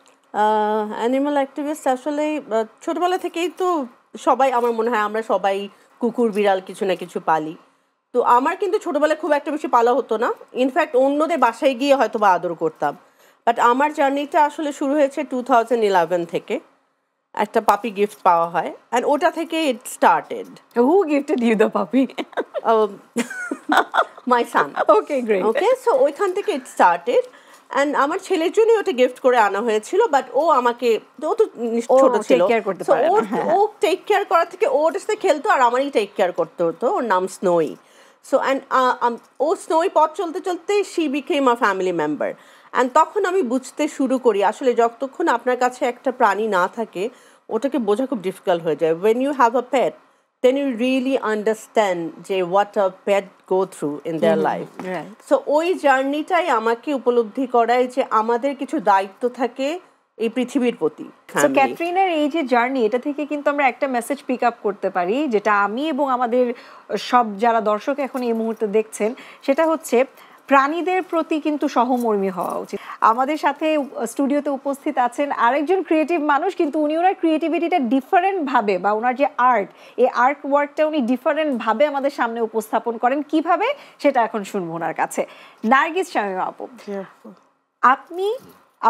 অ্যানিমাল অ্যাক্টিভিস্ট আসলে ছোটবেলা থেকেই তো সবাই, আমার মনে হয় আমরা সবাই কুকুর বিড়াল কিছু না কিছু পালি। তো আমার কিন্তু ছোটবেলায় খুব একটা বেশি পালা হতো না, ইনফ্যাক্ট অন্যদের বাসায় গিয়ে হয়তো বা আদর করতাম। বাট আমার জার্নিটা আসলে শুরু হয়েছে 2011 থেকে। একটা পাপি গিফট পাওয়া হয়, অ্যান্ড ওটা থেকে it started. Who gifted you the puppy? My San. Okay, great. Okay, so ওইখান থেকে ইট স্টার্টেড, অ্যান্ড আমার ছেলের জন্যই ওটা গিফট করে আনা হয়েছিল। বাট ও আমাকে, ও তো ছোট ছিল, ও টেক কেয়ার করার থেকে ও ওটার সাথে খেলতো আর আমারই টেক কেয়ার করতে হতো। ওর নাম স্নোই। সো অ্যান্ড ও স্নোই পথ চলতে চলতে she became a family member. And তখন আমি বুঝতে শুরু করি আসলে যতক্ষণ আপনার কাছে একটা প্রাণী না থাকে ওটাকে বোঝা খুব ডিফিকাল্ট হয়ে যায়। When you have a pet, then you really understand যে what a pet go through in their life. So ওই জার্নিটাই আমাকে উপলব্ধি করায় যে আমাদের কিছু দায়িত্ব থাকে এই পৃথিবীর প্রতি। সো ক্যাটরিনার এই যে জার্নি, এটা থেকে কিন্তু আমরা একটা মেসেজ পিক আপ করতে পারি, যেটা আমি এবং আমাদের সব যারা দর্শক এখন এই মুহূর্তে দেখছেন, সেটা হচ্ছে প্রাণীদের প্রতি কিন্তু সহমর্মী হওয়া উচিত। আমাদের সাথে স্টুডিওতে উপস্থিত আছেন আরেকজন ক্রিয়েটিভ মানুষ, কিন্তু উনি ওনার ক্রিয়েটিভিটিটা ডিফারেন্ট ভাবে, বা ওনার যে আর্ট, এই আর্ট ওয়ার্কটা উনি ডিফারেন্ট ভাবে আমাদের সামনে উপস্থাপন করেন। কিভাবে সেটা এখন শুনবো ওনার কাছে। নার্গিস শামীমা আপু, আপনি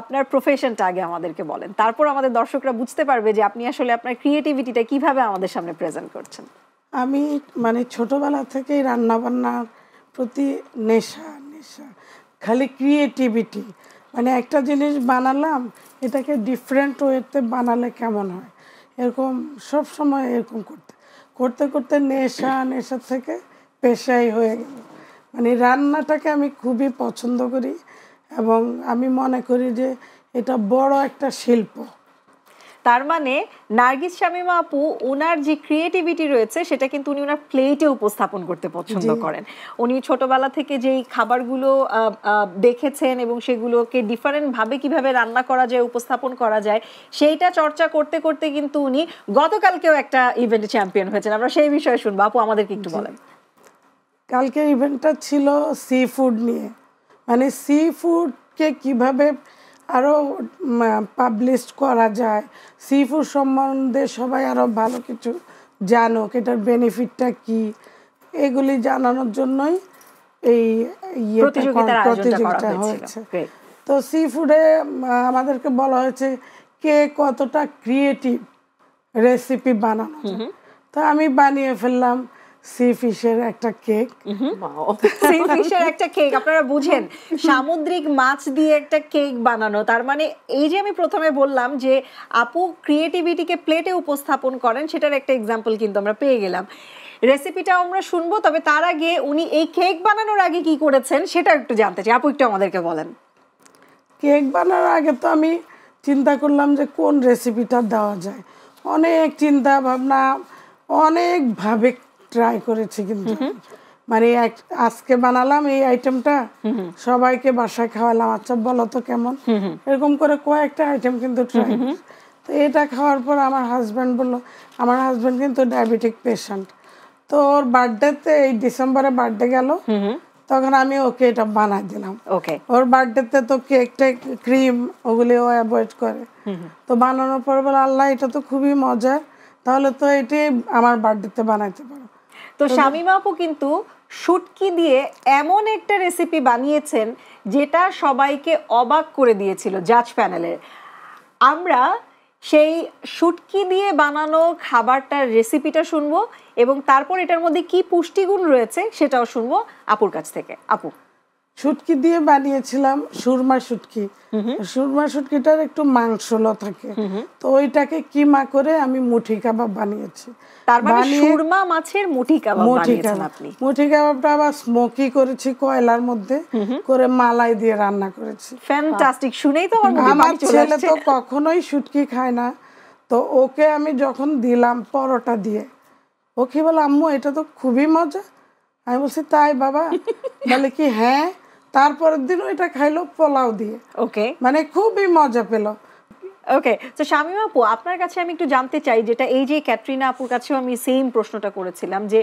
আপনার প্রফেশনটা আগে আমাদেরকে বলেন, তারপর আমাদের দর্শকরা বুঝতে পারবে যে আপনি আসলে আপনার ক্রিয়েটিভিটিটা কিভাবে আমাদের সামনে প্রেজেন্ট করছেন। আমি মানে ছোটবেলা থেকেই রান্না বান্নার প্রতি নেশা, খালি ক্রিয়েটিভিটি, মানে একটা জিনিস বানালাম এটাকে ডিফারেন্ট ওয়েতে বানালে কেমন হয়, এরকম সব সময় এরকম করতে করতে নেশা থেকে পেশাই হয়ে গেল। মানে রান্নাটাকে আমি খুবই পছন্দ করি এবং আমি মনে করি যে এটা বড় একটা শিল্প। তার মানে নার্গিস শামীমা আপু ওনার যে ক্রিয়েটিভিটি রয়েছে সেটা কিন্তু উনি ওনার প্লেটে উপস্থাপন করতে পছন্দ করেন। উনি ছোটবেলা থেকে যেই খাবারগুলো দেখেছেন এবং সেগুলোকে ডিফারেন্ট ভাবে কিভাবে রান্না করা যায়, উপস্থাপন করা যায়, সেইটা চর্চা করতে করতে কিন্তু উনি গতকালকেও একটা ইভেন্টে চ্যাম্পিয়ন হয়েছেন। আমরা সেই বিষয়ে শুনবো, আপু আমাদেরকে একটু বলেন। কালকে ইভেন্টটা ছিল সি ফুড নিয়ে, মানে সি ফুডকে কিভাবে আরও পাবলিশ করা যায়, সি ফুড সম্বন্ধে সবাই আরও ভালো কিছু জানুক, এটার বেনিফিটটা কি, এগুলি জানানোর জন্যই এই প্রতিযোগিতা হয়েছে। তো সি ফুডে আমাদেরকে বলা হয়েছে কে কতটা ক্রিয়েটিভ রেসিপি বানানো যায়। তো আমি বানিয়ে ফেললাম সি ফিশের একটা কেক। সি ফিশের একটা কেক, আপনারা বুঝেন সামুদ্রিক মাছ দিয়ে একটা কেক বানানো, তার মানে এই যে আমি প্রথমে বললাম যে আপু ক্রিয়েটিভিটিকে প্লেটে উপস্থাপন করেন, সেটার একটা এক্সাম্পল কিন্তু আমরা পেয়ে গেলাম। রেসিপিটা আমরা শুনবো, তবে তার আগে উনি এই কেক বানানোর আগে কি করেছেন সেটা একটু জানতে চাই। আপু একটু আমাদেরকে বলেন। কেক বানানোর আগে তো আমি চিন্তা করলাম যে কোন রেসিপিটা দেওয়া যায়, অনেক চিন্তা ভাবনা, অনেকভাবে ট্রাই করেছি, কিন্তু মানে আজকে বানালাম এই আইটেমটা, সবাইকে বাসায় খাওয়ালাম, আচ্ছা বলো তো কেমন, এরকম করে কয়েকটা আইটেম কিন্তু ট্রাই। তো এটা খাওয়ার পর আমার হাজব্যান্ড বললো, আমার হাজব্যান্ড কিন্তু ডায়াবেটিক পেশেন্ট, তো ওর বার্থডেতে এই ডিসেম্বরে বার্থডে গেল, তখন আমি ওকে এটা বানাই দিলাম। ওকে, ওর বার্থডেতে তো কেকটা ক্রিম ওগুলি ও অ্যাভয়েড করে, তো বানানোর পর বলে আল্লাহ এটা তো খুবই মজার, তাহলে তো এটাই আমার বার্থডেতে বানাইতে পারো। তো শামীমা আপু কিন্তু শুটকি দিয়ে এমন একটা রেসিপি বানিয়েছেন যেটা সবাইকে অবাক করে দিয়েছিল জাজ প্যানেলের। আমরা সেই শুটকি দিয়ে বানানো খাবারটার রেসিপিটা শুনবো এবং তারপর এটার মধ্যে কি পুষ্টিগুণ রয়েছে সেটাও শুনবো আপুর কাছ থেকে। আপু, শুটকি দিয়ে বানিয়েছিলাম সুরমা শুটকি। সুরমা শুটকিটার একটু মাংসলো থাকে, তো ওইটাকে কিমা করে আমি মুঠি কাবাব বানিয়েছি। তার মানে সুরমা মাছের মুঠি কাবাব বানিয়েছেন আপনি। মুঠি কাবাবটা আবার স্মোকি করেছি কয়লার মধ্যে করে, মালাই দিয়ে রান্না করেছি। ফ্যান্টাস্টিক, শুনেই তো আমার ছেলে তো কখনোই শুটকি খায় না, তো ওকে আমি যখন দিলাম পরোটা দিয়ে, ও কি বলে আম্মু এটা তো খুবই মজা। আমি বলছি তাই বাবা? বলে কি হ্যাঁ। তারপরের দিন ওইটা খাইলো পোলাও দিয়ে। ওকে, মানে খুবই মজা পেল। ওকে, তো শামীমা আপু আপনার কাছে আমি একটু জানতে চাই, যেটা এই যে ক্যাটরিনা আপুর কাছেও আমি সেম প্রশ্নটা করেছিলাম, যে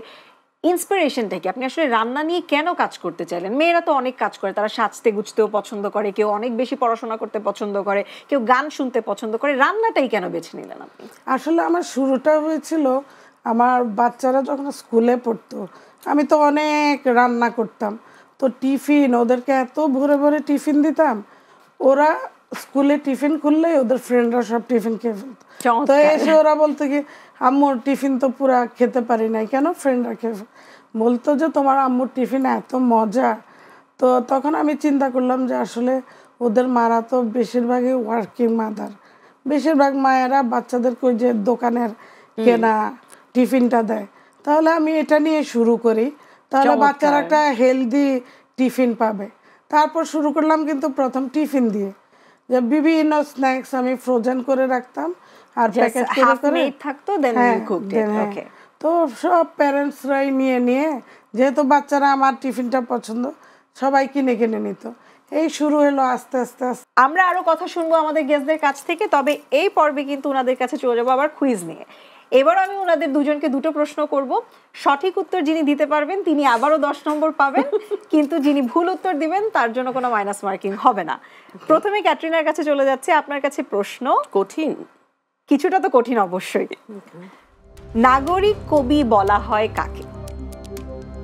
ইন্সপিরেশনটা কি? আপনি আসলে রান্না নিয়ে কেন কাজ করতে চাইলেন? মেয়েরা তো অনেক কাজ করে, তারা সাজতে গুছতেও পছন্দ করে, কেউ অনেক বেশি পড়াশোনা করতে পছন্দ করে, কেউ গান শুনতে পছন্দ করে, রান্নাটাই কেন বেছে নিলেন আপনি? আসলে আমার শুরুটা হয়েছিল আমার বাচ্চারা যখন স্কুলে পড়তো, আমি তো অনেক রান্না করতাম, তো টিফিন ওদেরকে এত ভরে ভরে টিফিন দিতাম, ওরা স্কুলে টিফিন খুললে ওদের ফ্রেন্ডরা সব টিফিন খেয়ে ফেলতো। তো এসে ওরা বলতো কি আম্মুর টিফিন তো পুরা খেতে পারি নাই কেন, ফ্রেন্ডরা খেয়ে বলতো যে তোমার আম্মুর টিফিন এত মজা। তো তখন আমি চিন্তা করলাম যে আসলে ওদের মারা তো বেশিরভাগই ওয়ার্কিং মাদার, বেশিরভাগ মায়েরা বাচ্চাদেরকে ওই যে দোকানের কেনা টিফিনটা দেয়, তাহলে আমি এটা নিয়ে শুরু করি, তাহলে বাচ্চারা একটা হেলদি টিফিন পাবে। তারপর শুরু করলাম কিন্তু প্রথম টিফিন দিয়ে, যে বিভিন্ন স্ন্যাক্স আমি ফ্রোজেন করে রাখতাম আর প্যাকেট করে থাকতো। তো সব প্যারেন্টসরাই নিয়ে যেহেতু বাচ্চারা আমার টিফিনটা পছন্দ, সবাই কিনে নিত। এই শুরু হলো আস্তে আস্তে। আমরা আরো কথা শুনবো আমাদের গেস্টদের কাছ থেকে, তবে এই পর্বে কিন্তু ওনাদের কাছে চলে যাবো আবার কুইজ নিয়ে। এবার আমি ওনাদের দুজনকে দুটো প্রশ্ন করব, সঠিক উত্তর যিনি দিতে পারবেন তিনি আবারও 10 নম্বর পাবেন, কিন্তু যিনি ভুল উত্তর দিবেন তার জন্য কোনো মাইনাস মার্কিং হবে না। প্রথমে ক্যাটরিনার কাছে চলে যাচ্ছে। আপনার কাছে প্রশ্ন কঠিন, কিছুটা তো কঠিন অবশ্যই। নাগরিক কবি বলা হয় কাকে?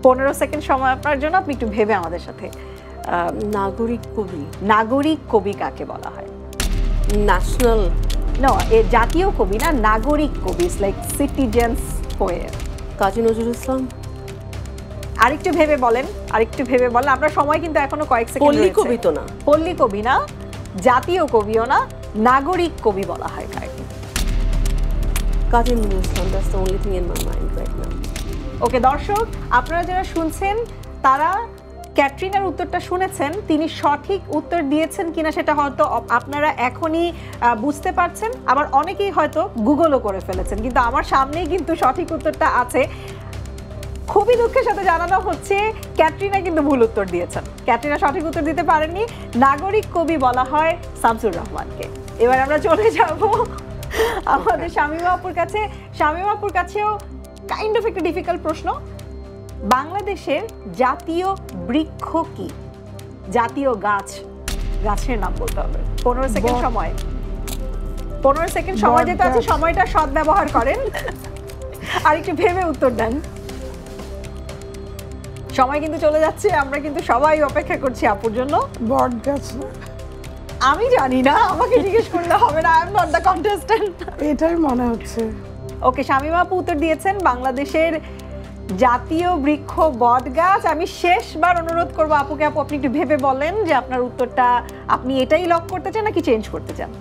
15 সেকেন্ড সময় আপনার জন্য, আপনি একটু ভেবে আমাদের সাথে। নাগরিক কবি কাকে বলা হয়? ন্যাশনাল জাতীয় কবি না, নাগরিক কবি, লাইক সিটিজেন্স পোয়েট। কাজী নজরুল ইসলাম। আরেকটু ভেবে বলেন, আপনার সময় কিন্তু এখনো কয়েক সেকেন্ড। পল্লী কবি তো না, পল্লী কবি না, জাতীয় কবিও না, নাগরিক কবি বলা হয় কাকে? Kazi Nazrul Islam. That's the only thing in my mind right now. Okay দর্শক, আপনারা যারা শুনছেন তারা ক্যাটরিনার উত্তরটা শুনেছেন, তিনি সঠিক উত্তর দিয়েছেন কিনা সেটা হয়তো আপনারা এখনই বুঝতে পারছেন, আবার অনেকেই হয়তো গুগলও করে ফেলেছেন, কিন্তু আমার সামনেই কিন্তু সঠিক উত্তরটা আছে। খুবই দুঃখের সাথে জানানো হচ্ছে ক্যাটরিনা কিন্তু ভুল উত্তর দিয়েছেন, ক্যাটরিনা সঠিক উত্তর দিতে পারেননি। নাগরিক কবি বলা হয় শামসুর রহমানকে। এবার আমরা চলে যাব আমাদের শামীমা আপুর কাছে। শামীমা আপুর কাছেও কাইন্ড অফ একটা ডিফিকাল্ট প্রশ্ন। বাংলাদেশের জাতীয় বৃক্ষ কি? জাতীয় গাছের নাম বলতে হবে। 15 সেকেন্ড সময়। 15 সেকেন্ড সময় যেতে আছে, সময়টা সদ্ব্যবহার করেন আর একটু ভেবে উত্তর দেন। সময় কিন্তু চলে যাচ্ছে, আমরা কিন্তু সবাই অপেক্ষা করছি আপুর জন্য। বট গাছ না? আমি জানি না, আমাকে জিজ্ঞেস করলে হবে না, I am not the contestant. এটাই মনে হচ্ছে। ওকে, শামীমা আপু উত্তর দিয়েছেন বাংলাদেশের জাতীয় বৃক্ষ বটগাছ। আমি শেষবার অনুরোধ করবো আপুকে, আপু আপনি একটু ভেবে বলেন যে আপনার উত্তরটা আপনি এটাই লক করতে চান নাকি চেঞ্জ করতে চান?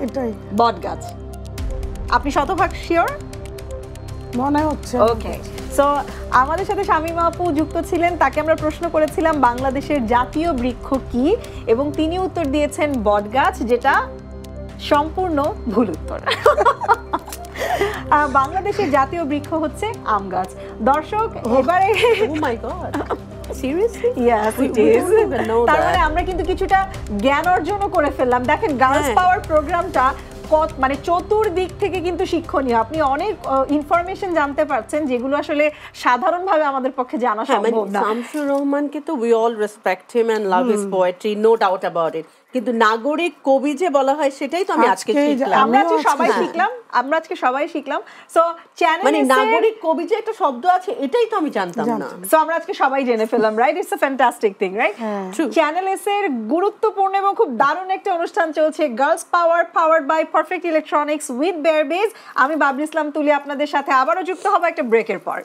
এটাই বটগাছ। আপনি শতভাগ শিওর? মনে হচ্ছে। ওকে, সো আমাদের সাথে শামীমা আপু যুক্ত ছিলেন, তাকে আমরা প্রশ্ন করেছিলাম বাংলাদেশের জাতীয় বৃক্ষ কি, এবং তিনি উত্তর দিয়েছেন বটগাছ, যেটা সম্পূর্ণ ভুল উত্তর। বাংলাদেশের জাতীয় বৃক্ষ হচ্ছে আম গাছ। দর্শক এবারে oh my god, seriously? Yes, it is. তার মানে আমরা কিন্তু কিছুটা জ্ঞান অর্জনও করে ফেললাম। দেখেন গার্লস পাওয়ার প্রোগ্রামটা মানে চতুর্দিক থেকে কিন্তু শিক্ষণীয়। আপনি অনেক ইনফরমেশন জানতে পারছেন যেগুলো আসলে সাধারণভাবে আমাদের পক্ষে জানা সম্ভব না। শামসুর রহমানকে তো we all respect him and love his poetry, no doubt about it, কিন্তু নাগরিক কবি যে বলা হয় সেটাই তো আমি আজকে শিখলাম। আমরা আজকে সবাই শিখলাম। সো চ্যানেল মানে নাগরিক কবি যে একটা শব্দ আছে এটাই তো আমি জানতাম না। সো আমরা আজকে সবাই জেনে ফেললাম, right? It's a fantastic thing, right? Channel S এর গুরুত্বপূর্ণ এবং খুব দারুণ একটা অনুষ্ঠান চলছে, girls power, powered by perfect electronics with bare base. আমি বাবরি ইসলাম তুলি আপনাদের সাথে আবারও যুক্ত হব একটা ব্রেকের পর।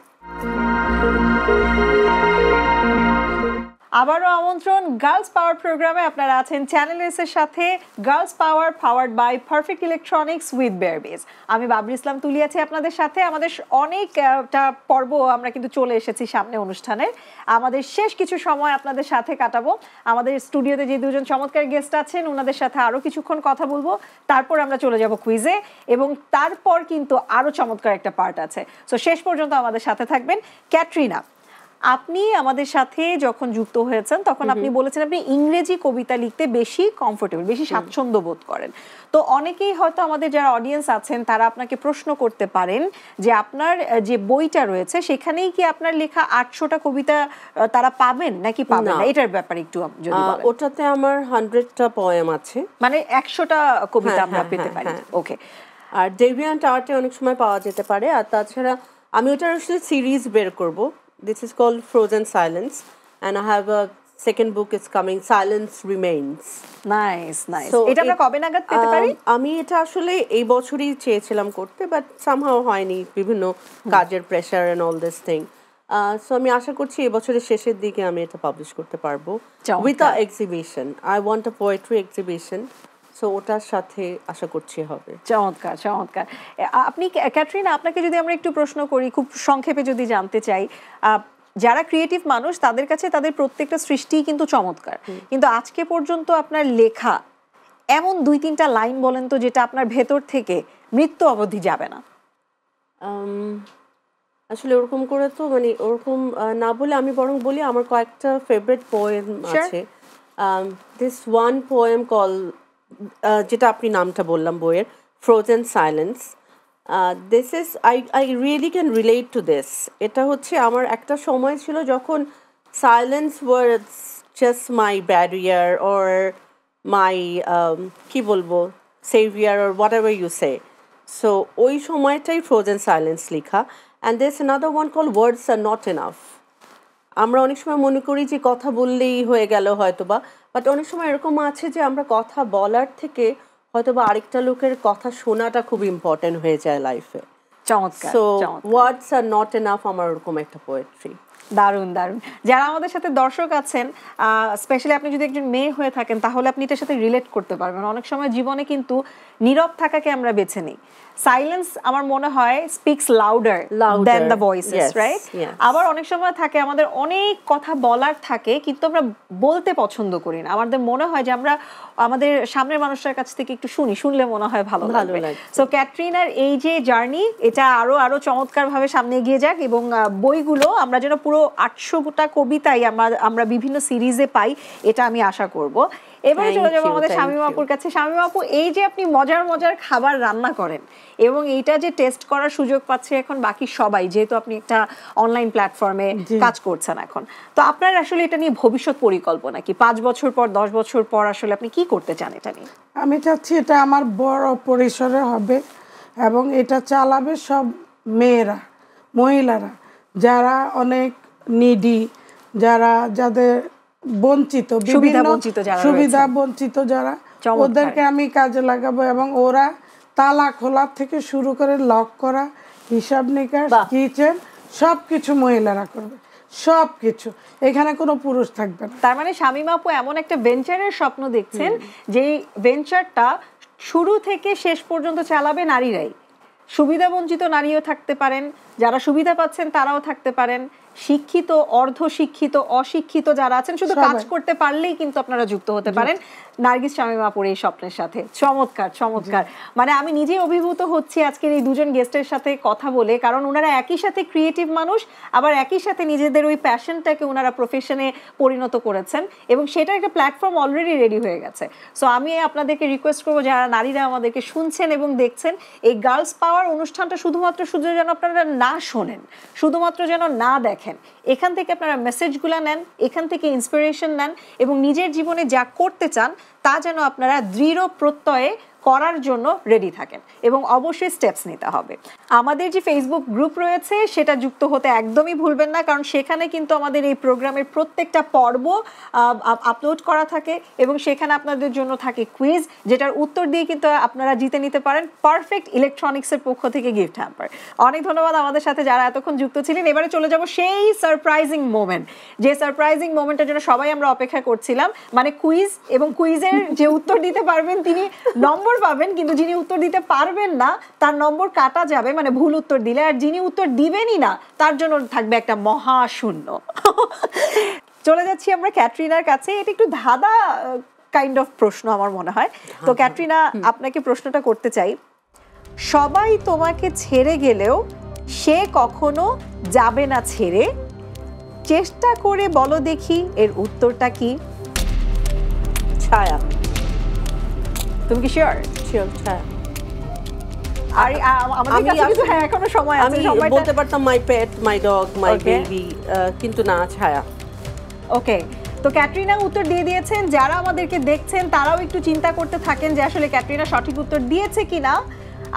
আবারও আমন্ত্রণ গার্লস পাওয়ার প্রোগ্রামে। আপনারা আছেন চ্যানেল এস এর সাথে, girls power powered by perfect electronics with bare base. আমি বাবরি ইসলাম তুলি আছি আপনাদের সাথে। আমাদের অনেকটা পর্ব আমরা কিন্তু চলে এসেছি সামনে অনুষ্ঠানের। আমাদের শেষ কিছু সময় আপনাদের সাথে কাটাবো। আমাদের স্টুডিওতে যে দুজন চমৎকার গেস্ট আছেন ওনাদের সাথে আরও কিছুক্ষণ কথা বলবো, তারপর আমরা চলে যাব কুইজে, এবং তারপর কিন্তু আরও চমৎকার একটা পার্ট আছে। সো শেষ পর্যন্ত আমাদের সাথে থাকবেন। ক্যাটরিনা, আপনি আমাদের সাথে যখন যুক্ত হয়েছেন তখন আপনি বলেছেন আপনি ইংরেজি কবিতা লিখতে বেশি কমফোর্টেবল, বেশি স্বাচ্ছন্দ্য বোধ করেন। তো অনেকেই হয়তো আমাদের যারা অডিয়েন্স আছেন তারা আপনাকে প্রশ্ন করতে পারেন যে আপনার যে বইটা রয়েছে সেখানেই কি আপনার লেখা 800টা কবিতা তারা পাবেন নাকি পাবেন না, এটার ব্যাপারে একটু যদি বলেন। ওটাতে আমার 100টা পোয়েম আছে, মানে 100টা কবিতা আমরা পেতে পারি। ওকে, আর ডেভিয়ান্ট আর্টে অনেক সময় পাওয়া যেতে পারে। আর তাছাড়া আমি ওটার আসলে সিরিজ বের করব। This is called Frozen Silence, and I have a second book is coming, Silence Remains. Nice nice. এটা আমরা কবে নাগাদ পেতে পারি? আমি এটা আসলে এই বছরই চেয়েছিলাম করতে, বাট সামহাও হয়নি, বিভিন্ন কাজের pressure and all this thing. So আমি আশা করছি এই বছরের শেষের দিকে আমি এটা পাবলিশ করতে পারবো with a exhibition. I want a poetry exhibition, so ওটার সাথে আশা করছি হবে। চমৎকার চমৎকার। আপনি ক্যাটরিনা, আপনাকে যদি আমরা একটু প্রশ্ন করি, খুব সংক্ষেপে যদি জানতে চাই, যারা ক্রিয়েটিভ মানুষ তাদের কাছে তাদের প্রত্যেকটা সৃষ্টিই কিন্তু চমৎকার, কিন্তু আজকে পর্যন্ত আপনার লেখা এমন 2-3টা লাইন বলেন তো যেটা আপনার ভেতর থেকে মৃত্যু অবধি যাবে না। আসলে ওরকম করে তো মানে ওরকম না বলে আমি বরং বলি আমার কয়েকটা ফেভারিট পোয়েম আছে। দিস ওয়ান পোয়েম কল, যেটা আপনি নামটা বললাম বইয়ের, frozen silence. This is I really can relate to this. এটা হচ্ছে আমার একটা সময় ছিল যখন silence was just my barrier or my কি বলবো saviour or whatever you say. So ওই সময়টাই ফ্রোজেন সাইলেন্স লেখা। And there's another one call words are not enough. আমরা অনেক সময় মনে করি যে কথা বললেই হয়ে গেল হয়তোবা, বাট অনেক সময় এরকম আছে যে আমরা কথা বলার থেকে হয়তোবা আরেকটা লোকের কথা শোনাটা খুব ইম্পর্টেন্ট হয়ে যায় লাইফে। চমৎকার। So words are not enough আমার ওরকম একটা পোয়েট্রি। দারুণ দারুণ। যারা আমাদের সাথে দর্শক আছেন, স্পেশালি আপনি যদি একজন মেয়ে হয়ে থাকেন তাহলে আপনি এটার সাথে রিলেট করতে পারবেন। অনেক সময় জীবনে কিন্তু নীরব থাকাকে আমরা বেছে নিই। সাইলেন্স আমার মনে হয় speaks louder than the voices, right? আবার অনেক সময় থাকে আমাদের অনেক কথা বলার থাকে কিন্তু আমরা বলতে পছন্দ করি না। আমাদের মনে হয় যে আমরা আমাদের সামনের মানুষটার কাছ থেকে একটু শুনলে মনে হয় ভালো লাগবে। সো ক্যাটরিনার এই যে জার্নি, এটা আরো চমৎকার ভাবে সামনে এগিয়ে যাক, এবং বইগুলো আমরা যেন পুরো 800টা কবিতাই আমরা বিভিন্ন সিরিজে পাই, এটা আমি আশা করব। এবারে চলে যাবো আমাদের শামীমা আপুর কাছে। শামীমা আপু, এই যে আপনি মজার মজার খাবার রান্না করেন এবং এইটা যে টেস্ট করার সুযোগ পাচ্ছে এখন বাকি সবাই, যেহেতু আপনি একটা অনলাইন প্ল্যাটফর্মে কাজ করছেন এখন, তো আপনার আসলে এটা নিয়ে ভবিষ্যৎ পরিকল্পনা কি? 5 বছর পর 10 বছর পর আসলে আপনি কি করতে চান এটা নিয়ে? আমি চাচ্ছি এটা আমার বড় পরিসরে হবে এবং এটা চালাবে সব মেয়েরা, মহিলারা যারা অনেক নিডি, যাদের বঞ্চিত, সুবিধা বঞ্চিত যারা, ওদেরকে আমি কাজে লাগাবো এবং ওরা তালা খোলার থেকে শুরু করে লক করা, হিসাব নিকাশ, বাহ। কিচেন সব কিছু মহিলারা করবে, সব কিছু। এখানে কোনো পুরুষ থাকবে না। তার মানে শামীমা আপু এমন একটা ভেঞ্চারের স্বপ্ন দেখছেন যে ভেঞ্চারটা শুরু থেকে শেষ পর্যন্ত চালাবে নারীরাই। সুবিধাবঞ্চিত নারীও থাকতে পারেন, যারা সুবিধা পাচ্ছেন তারাও থাকতে পারেন, শিক্ষিত, অর্ধশিক্ষিত, অশিক্ষিত যারা আছেন, শুধু কাজ সবাই। করতে পারলেই কিন্তু আপনারা যুক্ত হতে পারেন নার্গিস শামীমা আপুর এই স্বপ্নের সাথে। চমৎকার চমৎকার। মানে আমি নিজেই অভিভূত হচ্ছি আজকের এই দুজন গেস্টের সাথে কথা বলে, কারণ ওনারা একই সাথে ক্রিয়েটিভ মানুষ, আবার একই সাথে নিজেদের ওই প্যাশনটাকে ওনারা প্রফেশনে পরিণত করেছেন এবং সেটার একটা প্ল্যাটফর্ম অলরেডি রেডি হয়ে গেছে। সো আমি আপনাদেরকে রিকোয়েস্ট করবো যারা নারীরা আমাদেরকে শুনছেন এবং দেখছেন, এই গার্লস পাওয়ার অনুষ্ঠানটা শুধুমাত্র শুধু যেন আপনারা না শোনেন, শুধুমাত্র যেন না দেখেন, এখান থেকে আপনারা মেসেজগুলো নেন, এখান থেকে ইন্সপিরেশন নেন এবং নিজের জীবনে যা করতে চান তা যেন আপনারা দৃঢ় প্রত্যয়ে করার জন্য রেডি থাকেন এবং অবশ্যই স্টেপস নিতে হবে। আমাদের যে ফেসবুক গ্রুপ রয়েছে সেটা যুক্ত হতে একদমই ভুলবেন না, কারণ সেখানে কিন্তু আমাদের এই প্রোগ্রামের প্রত্যেকটা পর্ব আপলোড করা থাকে এবং সেখানে আপনাদের জন্য থাকে কুইজ, যেটার উত্তর দিয়ে কিন্তু আপনারা জিতে নিতে পারেন পারফেক্ট ইলেকট্রনিক্সের পক্ষ থেকে গিফট হ্যাম্পার। অনেক ধন্যবাদ আমাদের সাথে যারা এতক্ষণ যুক্ত ছিলেন। এবারে চলে যাব সেই সারপ্রাইজিং মোমেন্ট, যে সারপ্রাইজিং মোমেন্টের জন্য সবাই আমরা অপেক্ষা করছিলাম, মানে কুইজ। এবং কুইজের যে উত্তর দিতে পারবেন তিনি নম্বর পাবেন, কিন্তু যিনি উত্তর দিতে পারবেন না তার নম্বর কাটা যাবে, মানে ভুল উত্তর দিলে। আর যিনি উত্তর দিবেনই না তার জন্য থাকবে একটা মহাশূন্য। চলে যাচ্ছি আমরা ক্যাটরিনার কাছে। এটা একটু ধাঁধা কাইন্ড অফ প্রশ্ন আমার মনে হয়। তো ক্যাটরিনা, আপনাকে প্রশ্নটা করতে চাই, সবাই তোমাকে ছেড়ে গেলেও সে কখনো যাবে না ছেড়ে, চেষ্টা করে বলো দেখি এর উত্তরটা কি? ছায়া। তুমি কি শিওর? শিওর, ছায়া। আর আমাদের কাছে কিন্তু হ্যাঁ এখনো সময় আছে, আমি সময়টা বলতে পারতাম my pet, my dog, my Okay. Baby, কিন্তু না, ছায়া। ওকে। তো ক্যাটরিনা উত্তর দিয়ে দিয়েছেন। যারা আমাদেরকে দেখছেন তারাও একটু চিন্তা করতে থাকেন যে আসলে ক্যাটরিনা সঠিক উত্তর দিয়েছে কিনা।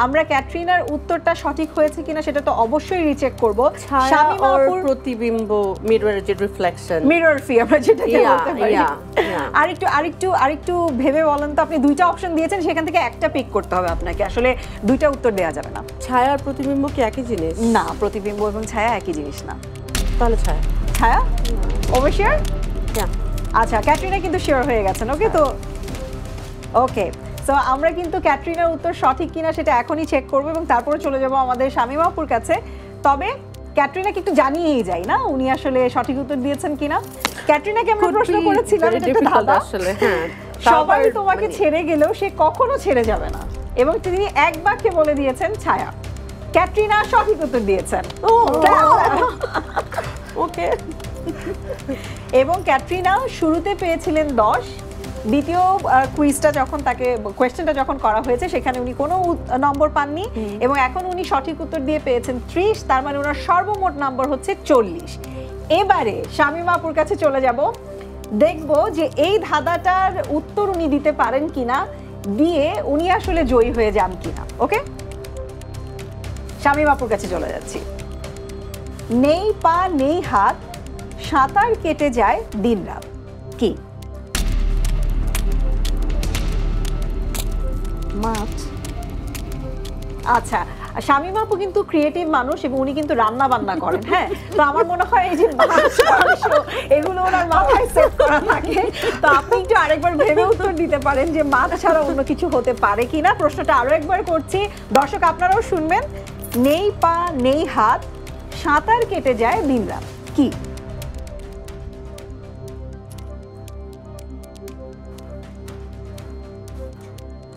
আমরা ক্যাটরিনার উত্তরটা সঠিক হয়েছে কিনা সেটা তো অবশ্যই রিচেক করব। ছায়া শামীমা ওর আপুর প্রতিবিম্ব, মিররের যে রিফ্লেকশন, মিরর ফি আমরা যেটাকে Yeah, বলতে পারি। yeah, yeah. আরেকটু ভেবে বলেন তো, আপনি দুইটা অপশন দিয়েছেন, সেখান থেকে একটা পিক করতে হবে আপনাকে, আসলে দুইটা উত্তর দেওয়া যাবে না। ছায়া আর প্রতিবিম্ব কি একই জিনিস? না, প্রতিবিম্ব এবং ছায়া একই জিনিস না। তাহলে ছায়া। ছায়া অবশ্যই। Yeah. আচ্ছা, ক্যাটরিনা কিন্তু শিওর হয়ে গেছেন। ওকে, তো ওকে, সো আমরা কিন্তু ক্যাটরিনার উত্তর সঠিক কিনা সেটা এখনই চেক করব এবং তারপরে চলে যাব আমাদের শামীমা আপুর কাছে। তবে ক্যাটরিনাকে একটু জানিয়েই যাই না উনি আসলে সঠিক উত্তর দিয়েছেন কিনা। ক্যাটরিনাকে আমরা প্রশ্ন করেছিলাম, এটা একটা ধাঁধা, আসলে হ্যাঁ, সবাই তোমাকে ছেড়ে গেলেও সে কখনো ছেড়ে যাবে না, এবং তিনি এক বাক্যে বলে দিয়েছেন ছায়া। ক্যাটরিনা সঠিক উত্তর দিয়েছেন। ওকে। এবং ক্যাটরিনা শুরুতে পেয়েছিলেন 10, দ্বিতীয় কুইজটা যখন তাকে কোয়েশ্চেনটা যখন করা হয়েছে সেখানে উনি কোনো নম্বর পাননি এবং এখন উনি সঠিক উত্তর দিয়ে পেয়েছেন 30, তার মানে ওনার সর্বমোট নম্বর হচ্ছে 40। এবারে শামীমা আপুর কাছে চলে যাব, দেখব যে এই ধাঁধাটার উত্তর উনি দিতে পারেন কিনা, দিয়ে উনি আসলে জয়ী হয়ে যান কিনা। ওকে, শামীমা আপুর কাছে চলে যাচ্ছি। নেই পা নেই হাত, সাঁতার কেটে যায় দিনরাত, কি? মাছ। আচ্ছা, শামীমা আপু কিন্তু ক্রিয়েটিভ মানুষ এবং উনি কিন্তু রান্না বান্না করেন। হ্যাঁ, তো আমার মনে হয় এই যে মাছ, মাংস এগুলো ওনার মাথায় সেট করা থাকে। তো আপনি একটু আরেকবার ভেবে উত্তর দিতে পারেন যে মাছ ছাড়া অন্য কিছু হতে পারে কিনা। প্রশ্নটা আরো একবার করছি, দর্শক আপনারাও শুনবেন। নেই পা নেই হাত, সাঁতার কেটে যায় দিনরাত, কি?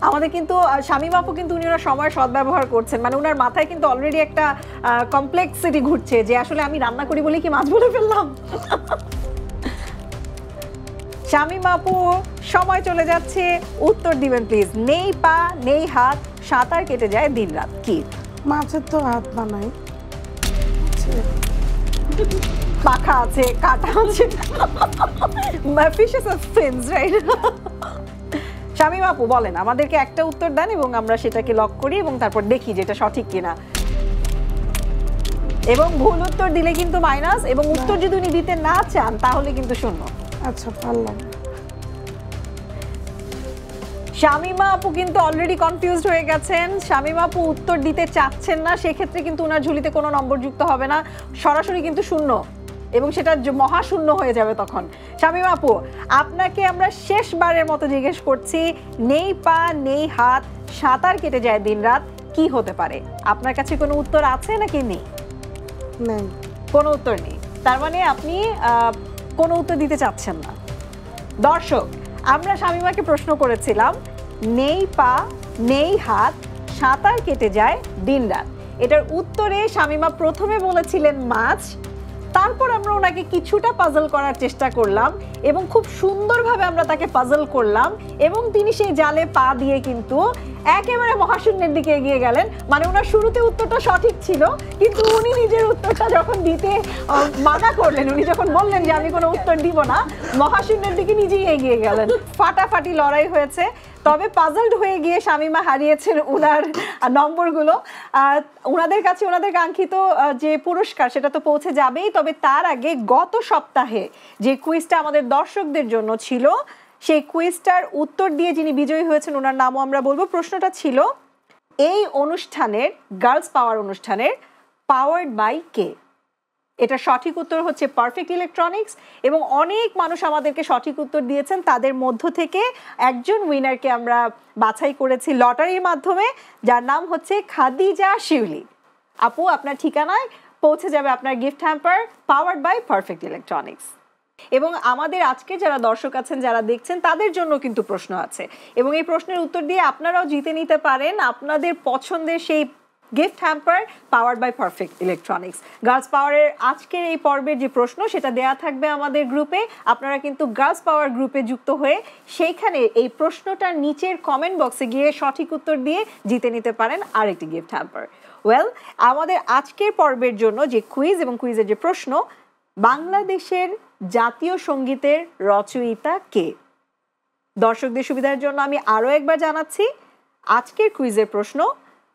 আমাদের কিন্তু শামীমা আপু কিন্তু উনি ওনার সময় সদ্ব্যবহার করছেন, মানে ওনার মাথায় কিন্তু অলরেডি একটা কমপ্লেক্সিটি ঘুরছে যে আসলে আমি রান্না করি বলে কি মাছ বলে ফেললাম। শামীমা আপু সময় চলে যাচ্ছে, উত্তর দিবেন প্লিজ। নেই পা নেই হাত, সাঁতার কেটে যায় দিনরাত, কি? মাছের তো হাত বানাই, পাখা আছে, কাটা আছে, fishes of fins, right? Shamima আপু বলেন, আমাদেরকে একটা উত্তর দেন এবং আমরা সেটাকে লক করি এবং তারপর দেখি যেটা সঠিক কিনা। এবং ভুল উত্তর দিলে কিন্তু মাইনাস, এবং উত্তর যদি উনি দিতে না চান তাহলে কিন্তু শূন্য। আচ্ছা পারলাম। শামীমা আপু কিন্তু অলরেডি কনফিউজড হয়ে গেছেন। শামীমা আপু উত্তর দিতে চাচ্ছেন না, সেক্ষেত্রে কিন্তু ওনার ঝুলিতে কোনো নম্বর যুক্ত হবে না, সরাসরি কিন্তু শূন্য, এবং সেটা মহাশূন্য হয়ে যাবে তখন। শামীমা আপু, আপনাকে আমরা শেষবারের মতো জিজ্ঞেস করছি, নেই পা নেই হাত, সাঁতার কেটে যায় দিনরাত, কি হতে পারে? আপনার কাছে কোনো উত্তর আছে নাকি নেই? নেই, কোনো উত্তর নেই। তার মানে আপনি কোনো উত্তর দিতে চাচ্ছেন না। দর্শক, আমরা শামীমাকে প্রশ্ন করেছিলাম, নেই পা নেই হাত, সাঁতার কেটে যায় দিনরাত। এটার উত্তরে শামীমা প্রথমে বলেছিলেন মাছ, তারপর আমরা ওনাকে কিছুটা পাজল করার চেষ্টা করলাম এবং খুব সুন্দরভাবে আমরা তাকে পাজল করলাম, এবং তিনি সেই জালে পা দিয়ে কিন্তু একেবারে মহাশূন্যের দিকে এগিয়ে গেলেন। মানে ওনার শুরুতে উত্তরটা সঠিক ছিল, কিন্তু উনি নিজের উত্তরটা যখন দিতে মানা করলেন, উনি যখন বললেন যে আমি কোনো উত্তর দিব না, মহাশূন্যের দিকে নিজেই এগিয়ে গেলেন। ফাটাফাটি লড়াই হয়েছে, তবে পাজলড হয়ে গিয়ে শামীমা হারিয়েছেন ওনার নম্বরগুলো। ওনাদের কাছে ওনাদের কাঙ্ক্ষিত যে পুরস্কার সেটা তো পৌঁছে যাবেই, তবে তার আগে গত সপ্তাহে যে কুইজটা আমাদের দর্শকদের জন্য ছিল, সেই কুইজটার উত্তর দিয়ে যিনি বিজয়ী হয়েছেন ওনার নামও আমরা বলবো। প্রশ্নটা ছিল, এই অনুষ্ঠানের, গার্লস পাওয়ার অনুষ্ঠানের পাওয়ার্ড বাই কে? এটা সঠিক উত্তর হচ্ছে পারফেক্ট ইলেকট্রনিক্স, এবং অনেক মানুষ আমাদেরকে সঠিক উত্তর দিয়েছেন। তাদের মধ্য থেকে একজন উইনারকে আমরা বাছাই করেছি লটারির মাধ্যমে, যার নাম হচ্ছে খাদিজা শিউলি। আপু, আপনার ঠিকানায় পৌঁছে যাবে আপনার gift hamper, powered by perfect electronics. এবং আমাদের আজকে যারা দর্শক আছেন, যারা দেখছেন, তাদের জন্য কিন্তু প্রশ্ন আছে, এবং এই প্রশ্নের উত্তর দিয়ে আপনারাও জিতে নিতে পারেন আপনাদের পছন্দের সেই gift hamper, powered by perfect electronics. Girls পাওয়ারের আজকের এই পর্বের যে প্রশ্ন, সেটা দেয়া থাকবে আমাদের গ্রুপে। আপনারা কিন্তু গার্লস পাওয়ার গ্রুপে যুক্ত হয়ে সেইখানে এই প্রশ্নটার নিচের কমেন্ট বক্সে গিয়ে সঠিক উত্তর দিয়ে জিতে নিতে পারেন আরেকটি গিফট হ্যাম্পার। ওয়েল, আমাদের আজকের পর্বের জন্য যে কুইজ এবং কুইজের যে প্রশ্ন, বাংলাদেশের জাতীয় সঙ্গীতের রচয়িতা কে? দর্শকদের সুবিধার জন্য আমি আরও একবার জানাচ্ছি, আজকের কুইজের প্রশ্ন,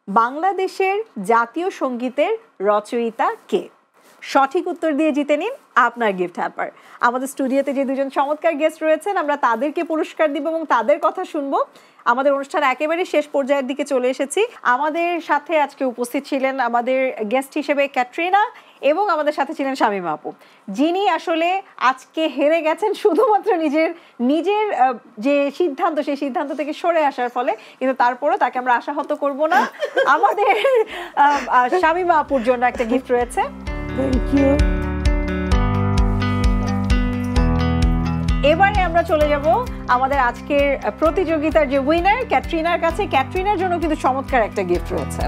বাংলাদেশের জাতীয় সঙ্গীতের রচয়িতা কে? সঠিক উত্তর দিয়ে জিতে নিন আপনার গিফট হ্যাম্পার। আমাদের স্টুডিওতে যে দুজন চমৎকার গেস্ট রয়েছেন, আমরা তাদেরকে পুরস্কার দিব এবং তাদের কথা শুনবো। আমাদের অনুষ্ঠান একেবারে শেষ পর্যায়ের দিকে চলে এসেছি। আমাদের সাথে আজকে উপস্থিত ছিলেন আমাদের গেস্ট হিসেবে ক্যাটরিনা, এবং আমাদের সাথে ছিলেন শামীমা আপু, যিনি আসলে আজকে হেরে গেছেন শুধুমাত্র নিজের যে সিদ্ধান্ত, সেই সিদ্ধান্ত থেকে সরে আসার ফলে। কিন্তু তারপরও তাকে আমরা আশাহত করব না। আমাদের শামীমা আপুর জন্য একটা গিফট রয়েছে। Thank you. এবারে আমরা চলে যাব আমাদের আজকের প্রতিযোগিতার যে উইনার ক্যাটরিনার কাছে। ক্যাটরিনার জন্য কিন্তু চমৎকার একটা গিফট রয়েছে।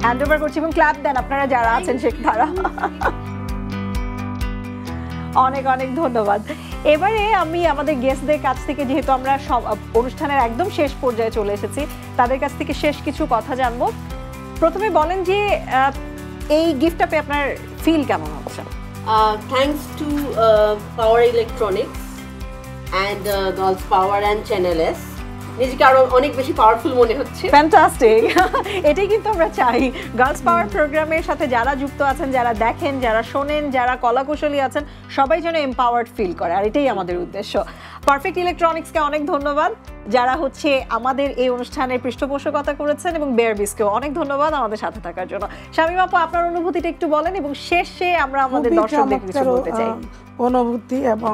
হ্যান্ড ওভার করছি, এবং ক্ল্যাপ দেন আপনারা যারা আছেন সে তারা। অনেক অনেক ধন্যবাদ। এবারে আমি আমাদের গেস্টদের কাছ থেকে, যেহেতু আমরা সব অনুষ্ঠানের একদম শেষ পর্যায়ে চলে এসেছি, তাদের কাছ থেকে শেষ কিছু কথা জানবো। প্রথমে বলেন যে এই গিফটটা পেয়ে আপনার ফিল কেমন হচ্ছে? Thanks to Power Electronics and Girls Power and Channel S, নিজেকে আরো অনেক বেশি পাওয়ারফুল মনে হচ্ছে। ফ্যান্টাস্টিক। এটাই কিন্তু আমরা চাই, গার্লস পাওয়ার প্রোগ্রামের সাথে যারা যুক্ত আছেন, যারা দেখেন, যারা শোনেন, যারা কলাকুশলী আছেন, সবাই যেন এম্পাওয়ার্ড ফিল করে, আর এটাই আমাদের উদ্দেশ্য। পারফেক্ট ইলেকট্রনিক্সকে অনেক ধন্যবাদ, যারা হচ্ছে আমাদের এই অনুষ্ঠানের পৃষ্ঠপোষকতা করেছেন, এবং বেয়ারবিসকেও অনেক ধন্যবাদ আমাদের সাথে থাকার জন্য। শামীমা আপু, আপনার অনুভূতিটা একটু বলেন, এবং শেষে আমরা আমাদের দর্শকদের কিছু বলতে চাই। অনুভূতি, এবং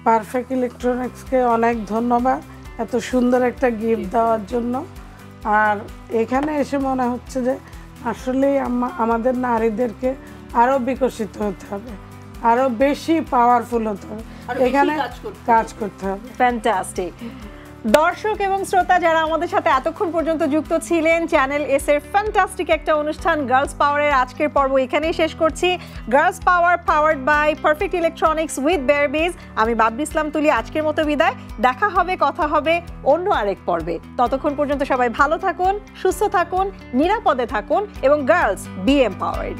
পারফেক্ট ইলেকট্রনিক্সকে অনেক ধন্যবাদ এত সুন্দর একটা গিফট দেওয়ার জন্য। আর এখানে এসে মনে হচ্ছে যে আসলে আমাদের নারীদেরকে আরো বিকশিত হতে হবে, আরো বেশি পাওয়ারফুল হতে হবে, এখানে কাজ করতে হবে। ফ্যান্টাস্টিক। দর্শক এবং শ্রোতা যারা আমাদের সাথে এতক্ষণ পর্যন্ত যুক্ত ছিলেন, চ্যানেল এস এর ফ্যান্টাস্টিক একটা অনুষ্ঠান গার্লস পাওয়ারের আজকের পর্ব এখানেই শেষ করছি। Girls power, powered by perfect electronics with বেয়ারবিজ। আমি বাবরি ইসলাম তুলি, আজকের মতো বিদায়। দেখা হবে, কথা হবে অন্য আরেক পর্বে। ততক্ষণ পর্যন্ত সবাই ভালো থাকুন, সুস্থ থাকুন, নিরাপদে থাকুন, এবং গার্লস বি এম্পাওয়ার্ড।